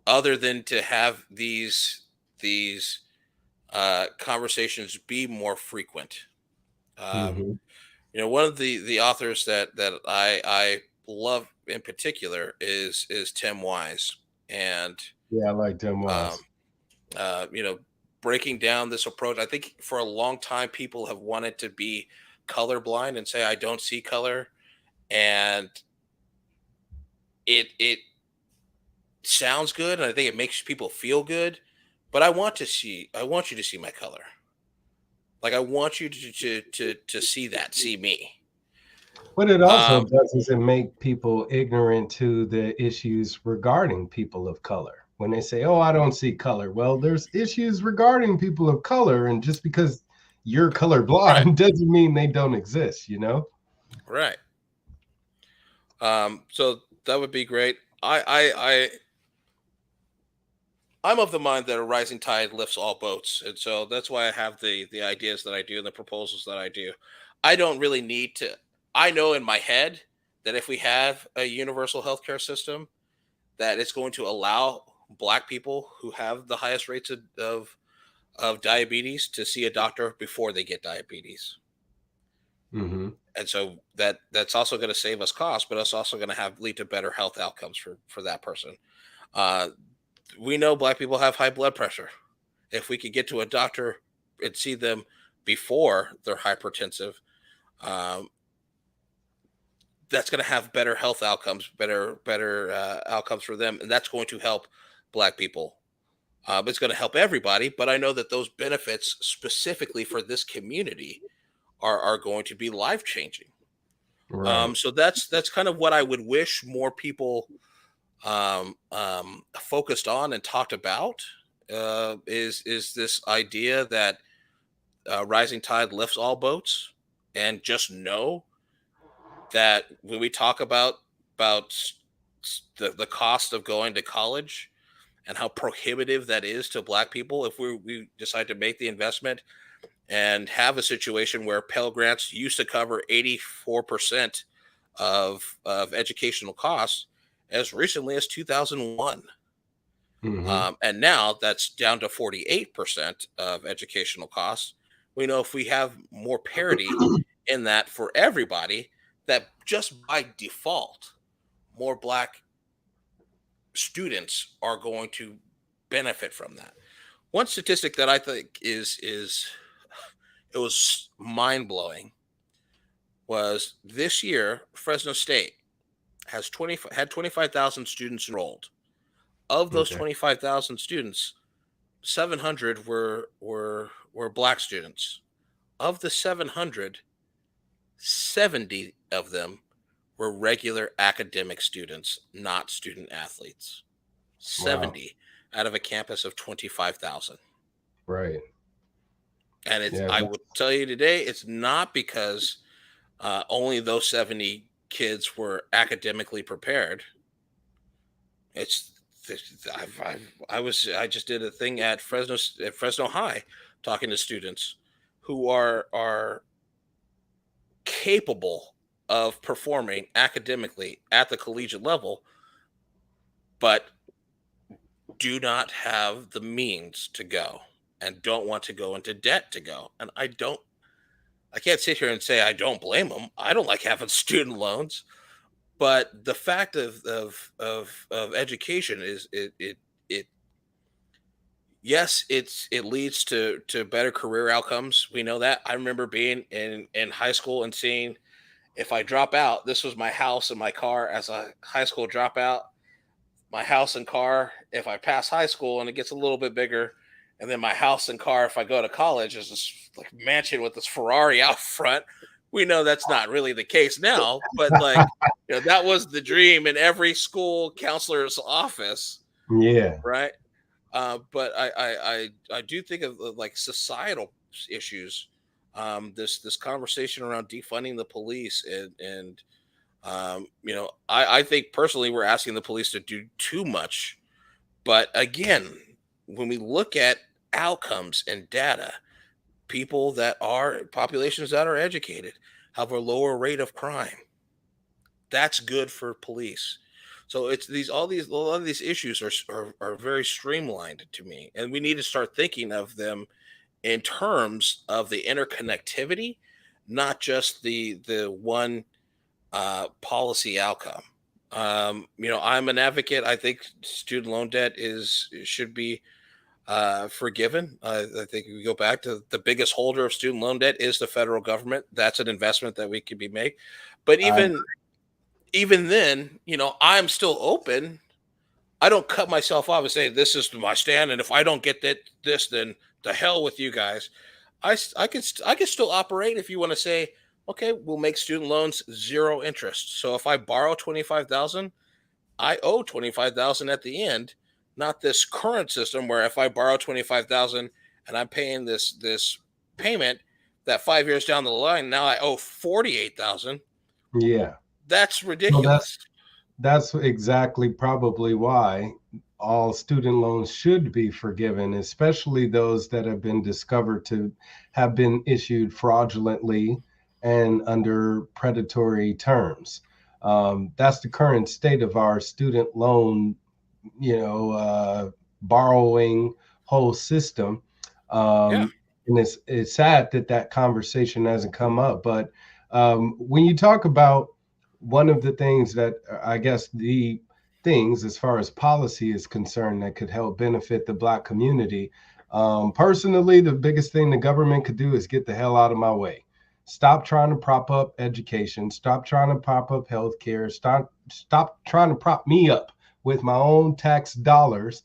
Other than to have these conversations be more frequent. Um, Mhm. one of the authors that I love in particular is Tim Wise, and Yeah, I like Tim um, Wise. uh, you know, breaking down this approach. I think for a long time people have wanted to be colorblind and say I don't see color, and it sounds good, and I think it makes people feel good. But I want you to see my color. Like I want you to see that, see me. What it also Um, does is it make people ignorant to the issues regarding people of color. When they say, "Oh, I don't see color," well, there's issues regarding people of color, and just because you're right, colorblind doesn't mean they don't exist. You know? right. So that would be great. I'm of the mind that a rising tide lifts all boats, and so that's why I have the ideas that I do and the proposals that I do. I don't really need to. I know in my head that if we have a universal healthcare system, that it's going to allow Black people who have the highest rates of diabetes to see a doctor before they get diabetes. Hmm. And so that's also going to save us costs, but it's also going to have lead to better health outcomes for that person. Uh, we know Black people have high blood pressure. If we could get to a doctor and see them before they're hypertensive, um, that's going to have better health outcomes, better outcomes for them, and that's going to help Black people. It's going to help everybody, but I know that those benefits specifically for this community are going to be life changing. Right. So that's kind of what I would wish more people focused on and talked about. Is this idea that rising tide lifts all boats, and just know that when we talk about the cost of going to college and how prohibitive that is to Black people, if we decide to make the investment and have a situation where Pell Grants used to cover 84% of educational costs as recently as 2001. Hmm. And now that's down to 48% of educational costs. We know if we have more parity in that for everybody, that just by default, more Black students are going to benefit from that. One statistic that I think is it was mind blowing was this year Fresno State has 25,000 students enrolled. Of those Okay. 25,000 students, 700 were Black students. Of the 700, 70 of them were regular academic students, not student athletes. Wow. 70 out of a campus of 25,000. Right. And Yeah. I will tell you today, it's not because only those 70 kids were academically prepared. It's I just did a thing at Fresno High, talking to students who are capable of performing academically at the collegiate level, but do not have the means to go and don't want to go into debt to go. And I can't sit here and say I don't blame them. I don't like having student loans, but the fact of education is it yes, it leads to better career outcomes. We know that. I remember being in high school and seeing if I drop out, this was my house and my car as a high school dropout, my house and car if I pass high school and it gets a little bit bigger, and then my house and car if I go to college is this like mansion with this Ferrari out front. We know that's not really the case now, but like that was the dream in every school counselor's office, Yeah. right? But I do think of like societal issues. This conversation around defunding the police and I think personally we're asking the police to do too much. But again, when we look at outcomes and data, people that are populations that are educated have a lower rate of crime. That's good for police. So it's these all these a lot of these issues are very streamlined to me, and we need to start thinking of them in terms of the interconnectivity, not just the one policy outcome. I'm an advocate. I think student loan debt should be forgiven. I think we go back to the biggest holder of student loan debt is the federal government. That's an investment that we could be made. But even then, I'm still open. I don't cut myself off and say this is my stand, and if I don't get this, then the hell with you guys. I can still operate if you want to say, okay, we'll make student loans 0 interest. So if I borrow 25,000, I owe 25,000 at the end, not this current system where if I borrow 25,000 and I'm paying this payment that 5 years down the line, now I owe 48,000. Yeah. That's ridiculous. That's exactly probably why all student loans should be forgiven, especially those that have been discovered to have been issued fraudulently and under predatory terms. That's the current state of our student loan, borrowing whole system. And it's sad that conversation hasn't come up. But when you talk about one of the things that I guess the things as far as policy is concerned that could help benefit the Black community, personally, the biggest thing the government could do is get the hell out of my way. Stop trying to prop up education. Stop trying to prop up healthcare. Stop trying to prop me up with my own tax dollars.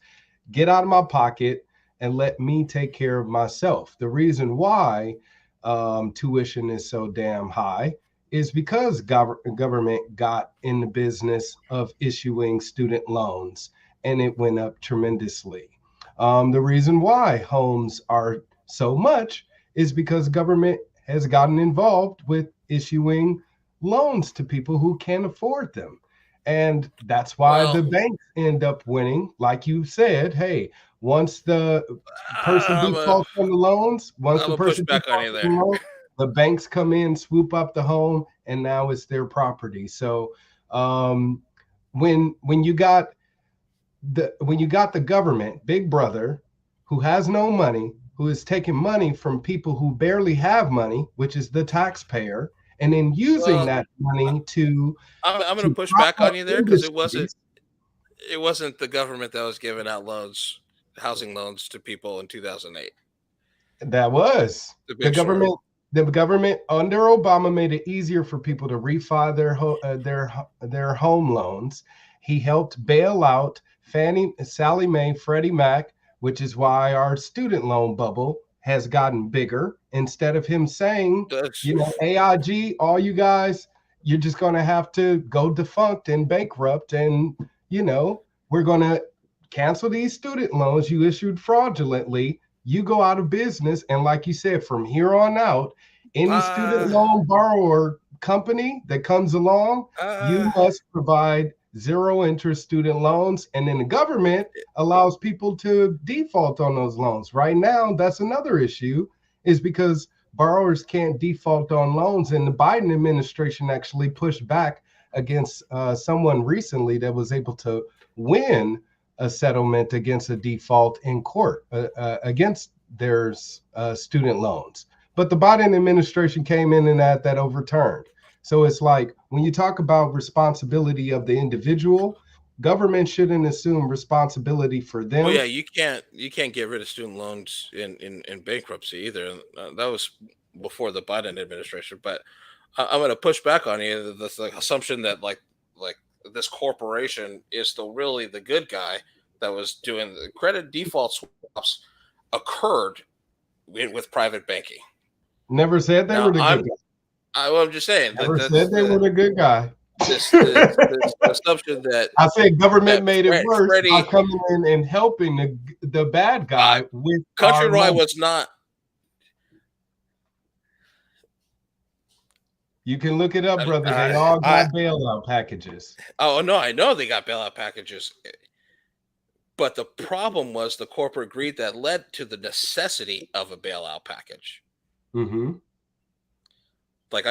Get out of my pocket and let me take care of myself. The reason why tuition is so damn high is because government got in the business of issuing student loans, and it went up tremendously. The reason why homes are so much is because government has gotten involved with issuing loans to people who can't afford them. And that's why the banks end up winning. Like you said, hey, once the person defaults on the loans, the banks come in, swoop up the home, and now it's their property. So when you got the government, Big Brother, who has no money, who is taking money from people who barely have money, which is the taxpayer, and then using that money to. I'm going to push back on you there because it wasn't the government that was giving out loans, housing loans to people in 2008. That was the government. The government under Obama made it easier for people to refi their home loans. He helped bail out Sallie Mae, Freddie Mac, which is why our student loan bubble has gotten bigger. Instead of him saying, AIG, all you guys, you're just going to have to go defunct and bankrupt. And, we're going to cancel these student loans you issued fraudulently. You go out of business. And like you said, from here on out, any student loan borrower company that comes along, you must provide 0 interest student loans. And then the government allows people to default on those loans. Right now, that's another issue, is because borrowers can't default on loans. And the Biden administration actually pushed back against someone recently that was able to win a settlement against a default in court against their student loans. But the Biden administration came in and that overturned. So it's like when you talk about responsibility of the individual, government shouldn't assume responsibility for them. Well, yeah, you can't get rid of student loans in bankruptcy either. That was before the Biden administration. But I'm going to push back on you. This like assumption that like this corporation is still really the good guy that was doing the credit default swaps occurred with private banking. Never said they Now were the good guy. I'm just saying that Never said they were the good guy. this assumption that I said government made it worse Freddie, by coming in and helping the bad guy with Countrywide was not. You can look it up, brother. They all got bailout packages. Oh no, I know they got bailout packages. But the problem was the corporate greed that led to the necessity of a bailout package. Mm-hmm. Like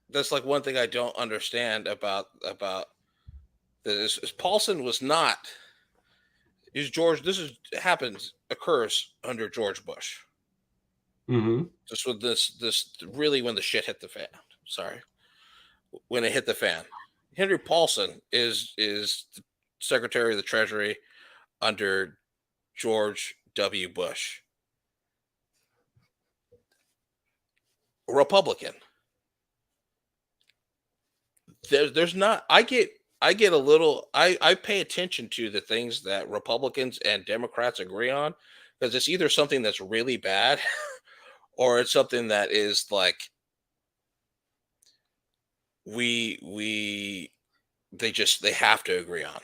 that's like one thing I don't understand about this. Paulson was not. Occurs under George Bush. Mm-hmm. Just with this really when the shit hit the fan. Sorry, when it hit the fan. Henry Paulson is the Secretary of the Treasury under George W. Bush. Republican. There's not. I get a little. I pay attention to the things that Republicans and Democrats agree on, because it's either something that's really bad or it's something that is like they have to agree on.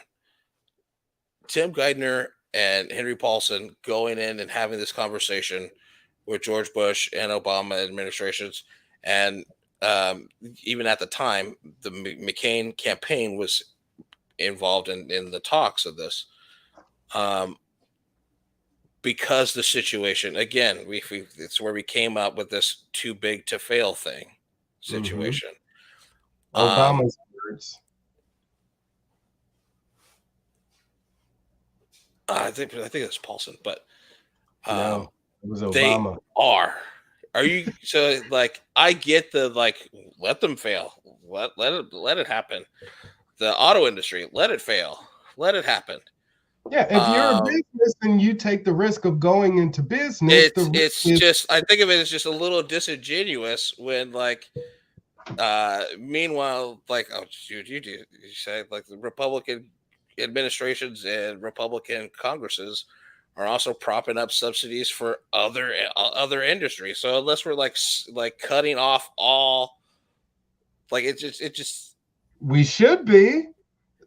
Tim Geithner and Henry Paulson going in and having this conversation with George Bush and Obama administrations, and even at the time, the McCain campaign was involved in the talks of this, because the situation, again, it's where we came up with this too big to fail thing situation. Obama's words. I think it's Paulson, but no, it was Obama. Are you so like? I get the like. Let them fail. Let it happen. The auto industry, let it fail. Let it happen. Yeah, if you're a business and you take the risk of going into business, I think of it as just a little disingenuous when like. Meanwhile, like, oh, you say like the Republican administrations and Republican Congresses are also propping up subsidies for other industries. So unless we're like cutting off all, like it just we should be.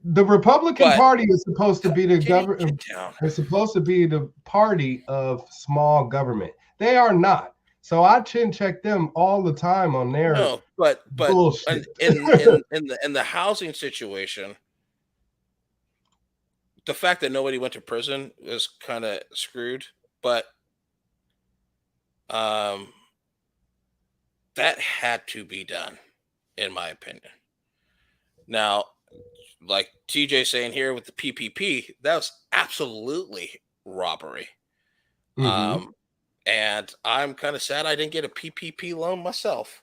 The Republican Party is supposed to be the government. It's supposed to be the party of small government. They are not. So I chin check them all the time on their bullshit. in the housing situation, the fact that nobody went to prison was kind of screwed, but that had to be done, in my opinion. Now, like TJ saying here with the PPP, that was absolutely robbery. Mm-hmm. And I'm kind of sad I didn't get a PPP loan myself.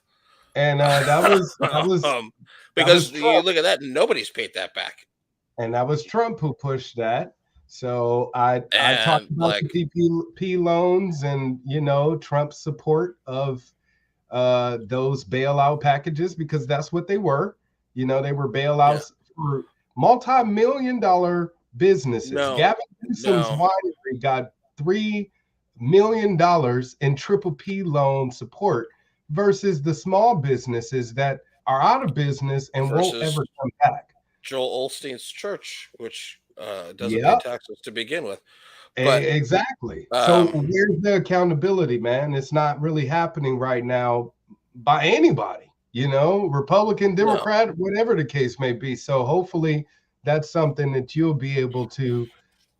And that was because you look at that, nobody's paid that back. And that was Trump who pushed that. So I talked about the PPP loans and Trump's support of those bailout packages, because that's what they were. They were bailouts for multi-million-dollar businesses. Gavin Newsom's winery got $3 million in PPP loan support versus the small businesses that are out of business and won't ever come back. Joel Osteen's church, which doesn't pay taxes to begin with. But, exactly. So where's the accountability, man? It's not really happening right now by anybody, Republican, Democrat, whatever the case may be. So hopefully that's something that you'll be able to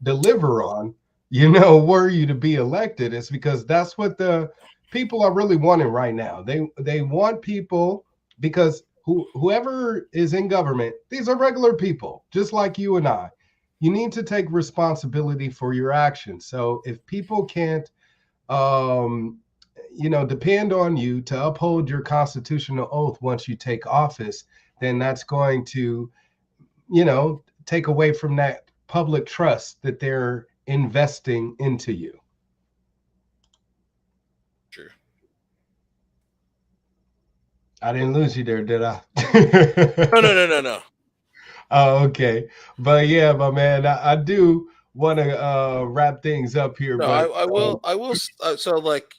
deliver on, were you to be elected. It's because that's what the people are really wanting right now. They want people, because whoever is in government, these are regular people, just like you and I. You need to take responsibility for your actions. So if people can't, depend on you to uphold your constitutional oath once you take office, then that's going to, take away from that public trust that they're investing into you. True. I didn't lose you there, did I? No, no, no, no, no. Oh, okay. But yeah, my man, I do want to wrap things up here, No, but I will. So like,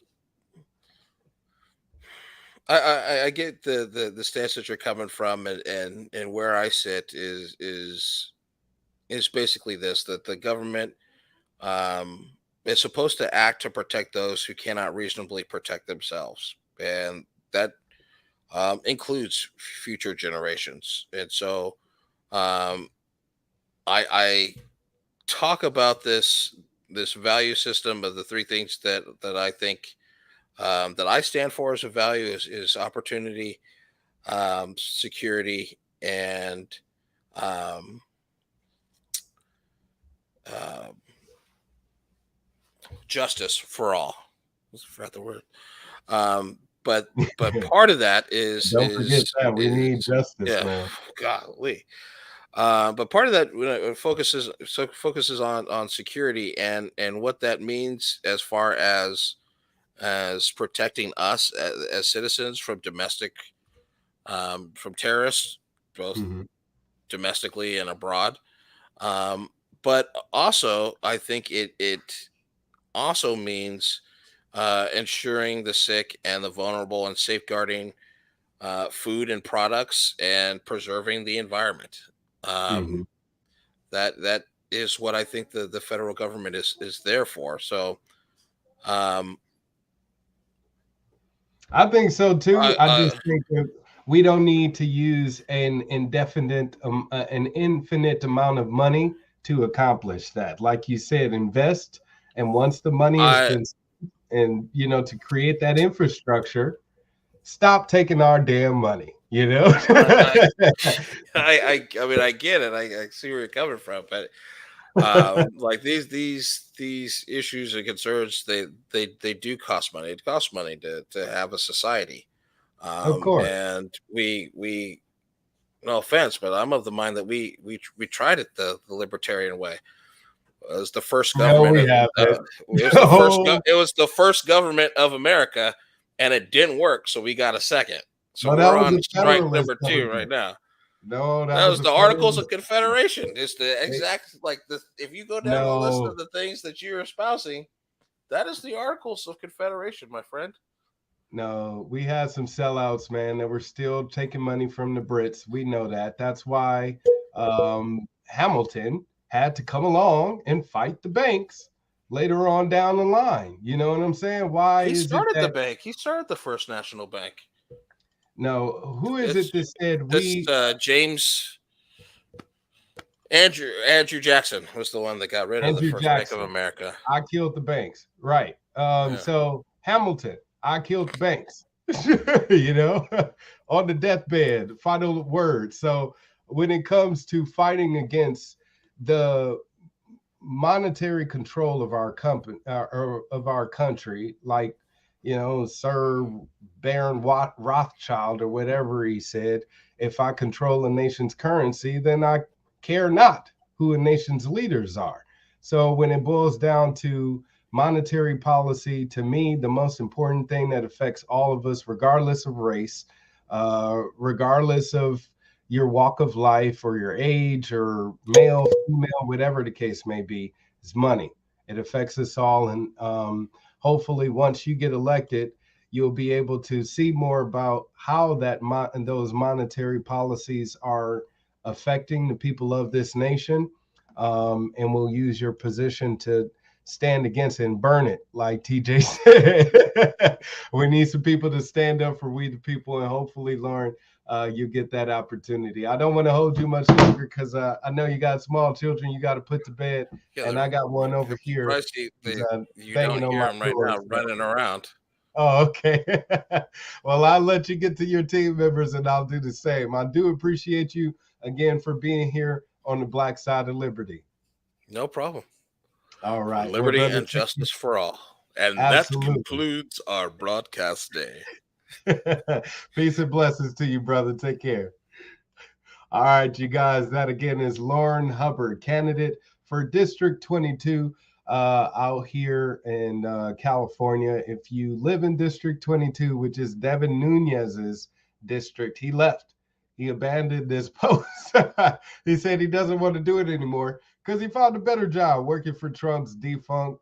I get the stance that you're coming from, and where I sit is basically this: that the government um, is supposed to act to protect those who cannot reasonably protect themselves, and that includes future generations. And so, um, I talk about this value system of the three things that I think that I stand for as a value is opportunity, security, and um, uh, justice for all. I forgot the word. But part of that don't forget that we is need justice, yeah, man. golly. But part of that focuses on security and what that means as far as protecting us as citizens from domestic from terrorists, both Hmm. domestically and abroad. Um, but also, I think it also means ensuring the sick and the vulnerable and safeguarding food and products and preserving the environment. Um, Hmm. that is what I think the federal government is there for. So, um, I think so too. I, I just think that we don't need to use an infinite amount of money to accomplish that. Like you said, invest, and once the money has I, been, and to create that infrastructure, stop taking our damn money. I, I mean, I get it. I see where you're coming from, but like these issues and concerns, they do cost money. It costs money to have a society, Of course. and we no offense, but I'm of the mind that we tried it the libertarian way. It was the first No, government we of haven't. it was the No, it was the first government of America, and it didn't work. So we got a second. So no, that we're was on a strike Federalist number two right government. now. No, that That was was a the Articles of Federalist. Confederation. It's the They- exact like the if you go down the list of No, the things that you're espousing, that is the Articles of Confederation, my friend. no, we had some sellouts, man, that were still taking money from the Brits. We know that. That's why Hamilton had to come along and fight the banks later on down the line. You know what I'm saying? Why He is it started the that bank. He started the First National Bank. no? Who is it It's that said this we James Andrew Jackson was the one that got rid of the Andrew First Bank of Jackson? America. I killed the banks. Right. Yeah. So Hamilton, I killed the banks. On the deathbed, final word. So when it comes to fighting against the monetary control of our company or of our country, like Sir Baron Rothschild or whatever he said, if I control a nation's currency, then I care not who a nation's leaders are. So when it boils down to monetary policy, to me, the most important thing that affects all of us, regardless of race, regardless of your walk of life or your age or male, female, whatever the case may be, is money. It affects us all. And hopefully, once you get elected, you'll be able to see more about how those monetary policies are affecting the people of this nation. And we'll use your position to stand against it and burn it, like TJ said. We need some people to stand up for we the people, and hopefully, Lauren, you get that opportunity. I don't want to hold you much longer because I know you got small children you got to put to bed, Yeah, and I got one over I'm here surprised who's you banging don't on hear my him right door. now running around. Oh, okay. Well, I'll let you get to your team members and I'll do the same. I do appreciate you again for being here on the Black Side of Liberty. No problem. All For right. Well, liberty brother, and justice for all. And that absolutely. concludes our broadcast day. Peace and blessings to you, brother. Take care. All right, you guys. That again is Lourin Hubbard, candidate for District 22 out here in California. If you live in District 22, which is Devin Nunez's district. He left. He abandoned this post. He said he doesn't want to do it anymore because he found a better job working for Trump's defunct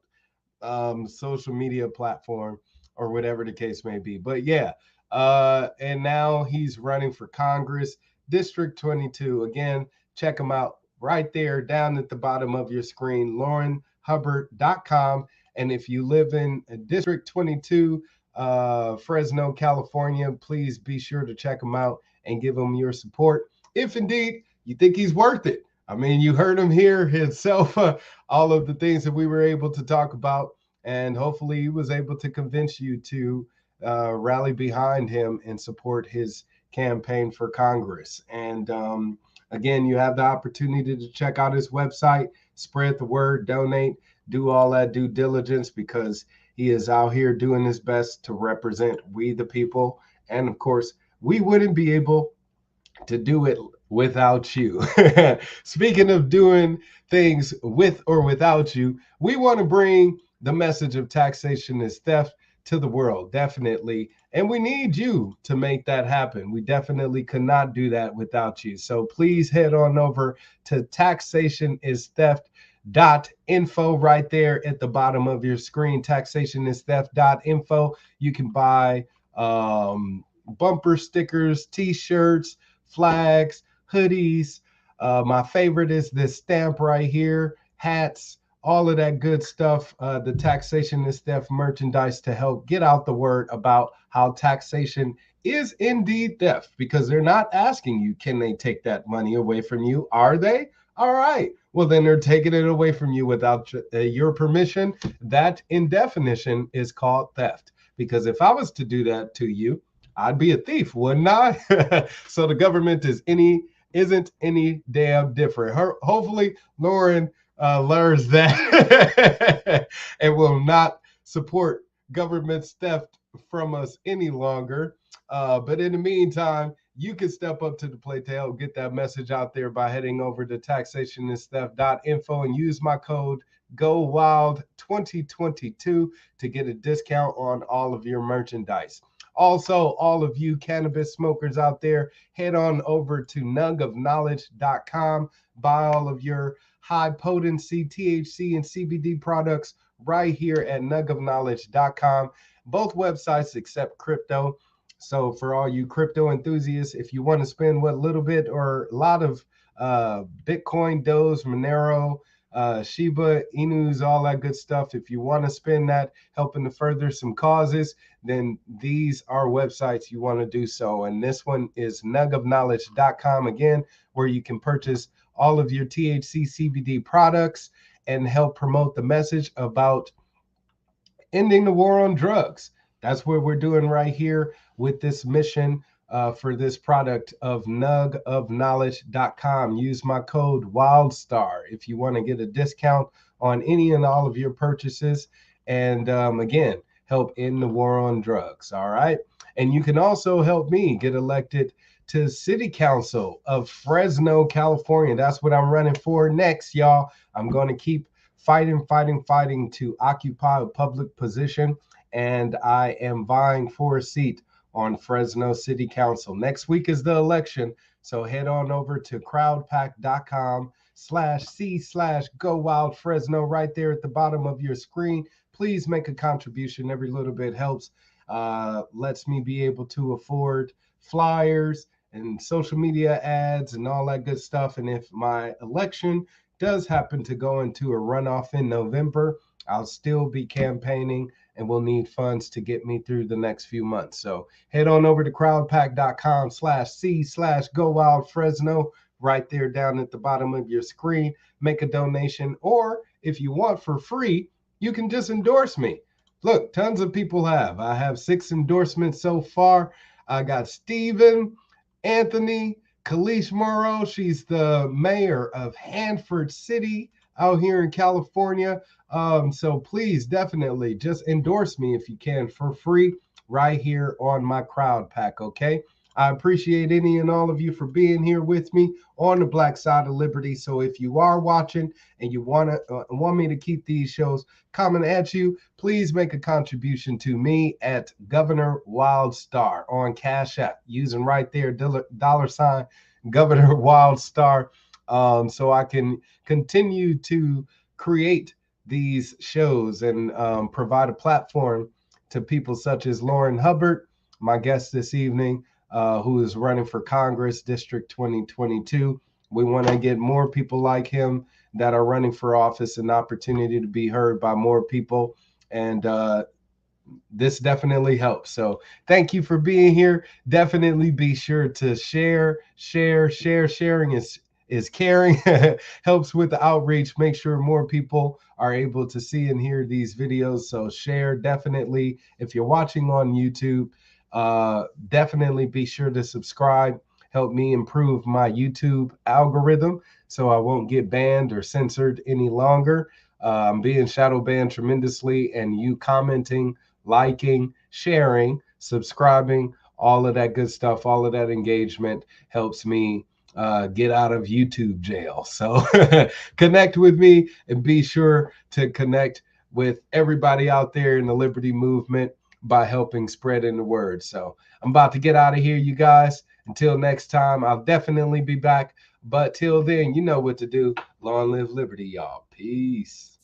social media platform or whatever the case may be. But yeah, and now he's running for Congress, District 22. Again, check him out right there down at the bottom of your screen, LourinHubbard.com. And if you live in District 22, Fresno, California, please be sure to check him out and give him your support if indeed you think he's worth it. I mean, you heard him here himself, all of the things that we were able to talk about, and hopefully he was able to convince you to rally behind him and support his campaign for Congress. And again, you have the opportunity to check out his website, spread the word, donate, do all that due diligence, because he is out here doing his best to represent we the people. And of course, we wouldn't be able to do it without you. Speaking of doing things with or without you, we want to bring the message of taxation is theft to the world, definitely. And we need you to make that happen. We definitely could not do that without you. So please head on over to taxationistheft.info right there at the bottom of your screen. Taxationistheft.info. You can buy bumper stickers, t-shirts, flags, hoodies. My favorite is this stamp right here, hats, all of that good stuff. The Taxation is Theft merchandise to help get out the word about how taxation is indeed theft, because they're not asking you, can they take that money away from you? Are they? All right. Well, then they're taking it away from you without your permission. That, in definition, is called theft. Because if I was to do that to you, I'd be a thief, wouldn't I? So the government isn't any damn different. Hopefully, Lourin learns that and will not support government theft from us any longer. But in the meantime, you can step up to the plate to help get that message out there by heading over to taxationistheft.info and use my code GoWild2022 to get a discount on all of your merchandise. Also, all of you cannabis smokers out there, head on over to nugofknowledge.com. Buy all of your high potency THC and CBD products right here at nugofknowledge.com. Both websites accept crypto. So for all you crypto enthusiasts, if you want to spend what little bit or a lot of Bitcoin, Doge, Monero, Shiba, Inus, all that good stuff. If you want to spend that helping to further some causes, then these are websites you want to do so. And this one is nugofknowledge.com, again, where you can purchase all of your THC CBD products and help promote the message about ending the war on drugs. That's what we're doing right here with this mission for this product of nugofknowledge.com. Use my code Wildstar if you want to get a discount on any and all of your purchases. And again, help end the war on drugs. All right. And you can also help me get elected to City Council of Fresno, California. That's what I'm running for next, y'all. I'm going to keep fighting to occupy a public position. And I am vying for a seat on Fresno City Council. Next week is the election, so head on over to crowdpack.com/C/GoWildFresno right there at the bottom of your screen. Please make a contribution. Every little bit helps. Lets me be able to afford flyers and social media ads and all that good stuff. And if my election does happen to go into a runoff in November, I'll still be campaigning and we'll need funds to get me through the next few months. So head on over to crowdpack.com/C/GoWildFresno right there down at the bottom of your screen. Make a donation, or if you want for free, you can just endorse me. Look, tons of people have. I have 6 endorsements so far. I got Stephen, Anthony, Kalish Morrow. She's the mayor of Hanford City out here in California. So please definitely just endorse me if you can for free right here on my crowd pack. Okay. I appreciate any and all of you for being here with me on the Black Side of Liberty. So if you are watching and you want me to keep these shows coming at you, please make a contribution to me at Governor Wildstar on Cash App, using right there $ Governor Wildstar, so I can continue to create these shows and provide a platform to people such as Lourin Hubbard, my guest this evening, who is running for Congress, District 2022. We want to get more people like him that are running for office an opportunity to be heard by more people. And this definitely helps. So thank you for being here. Definitely be sure to share. Sharing is caring. Helps with the outreach. Make sure more people are able to see and hear these videos. So share definitely. If you're watching on YouTube, definitely be sure to subscribe. Help me improve my YouTube algorithm so I won't get banned or censored any longer. I'm being shadow banned tremendously, and you commenting, liking, sharing, subscribing, all of that good stuff, all of that engagement helps me get out of YouTube jail. So connect with me and be sure to connect with everybody out there in the Liberty movement by helping spreading the word. So I'm about to get out of here, you guys. Until next time, I'll definitely be back. But till then, you know what to do. Long live liberty, y'all. Peace.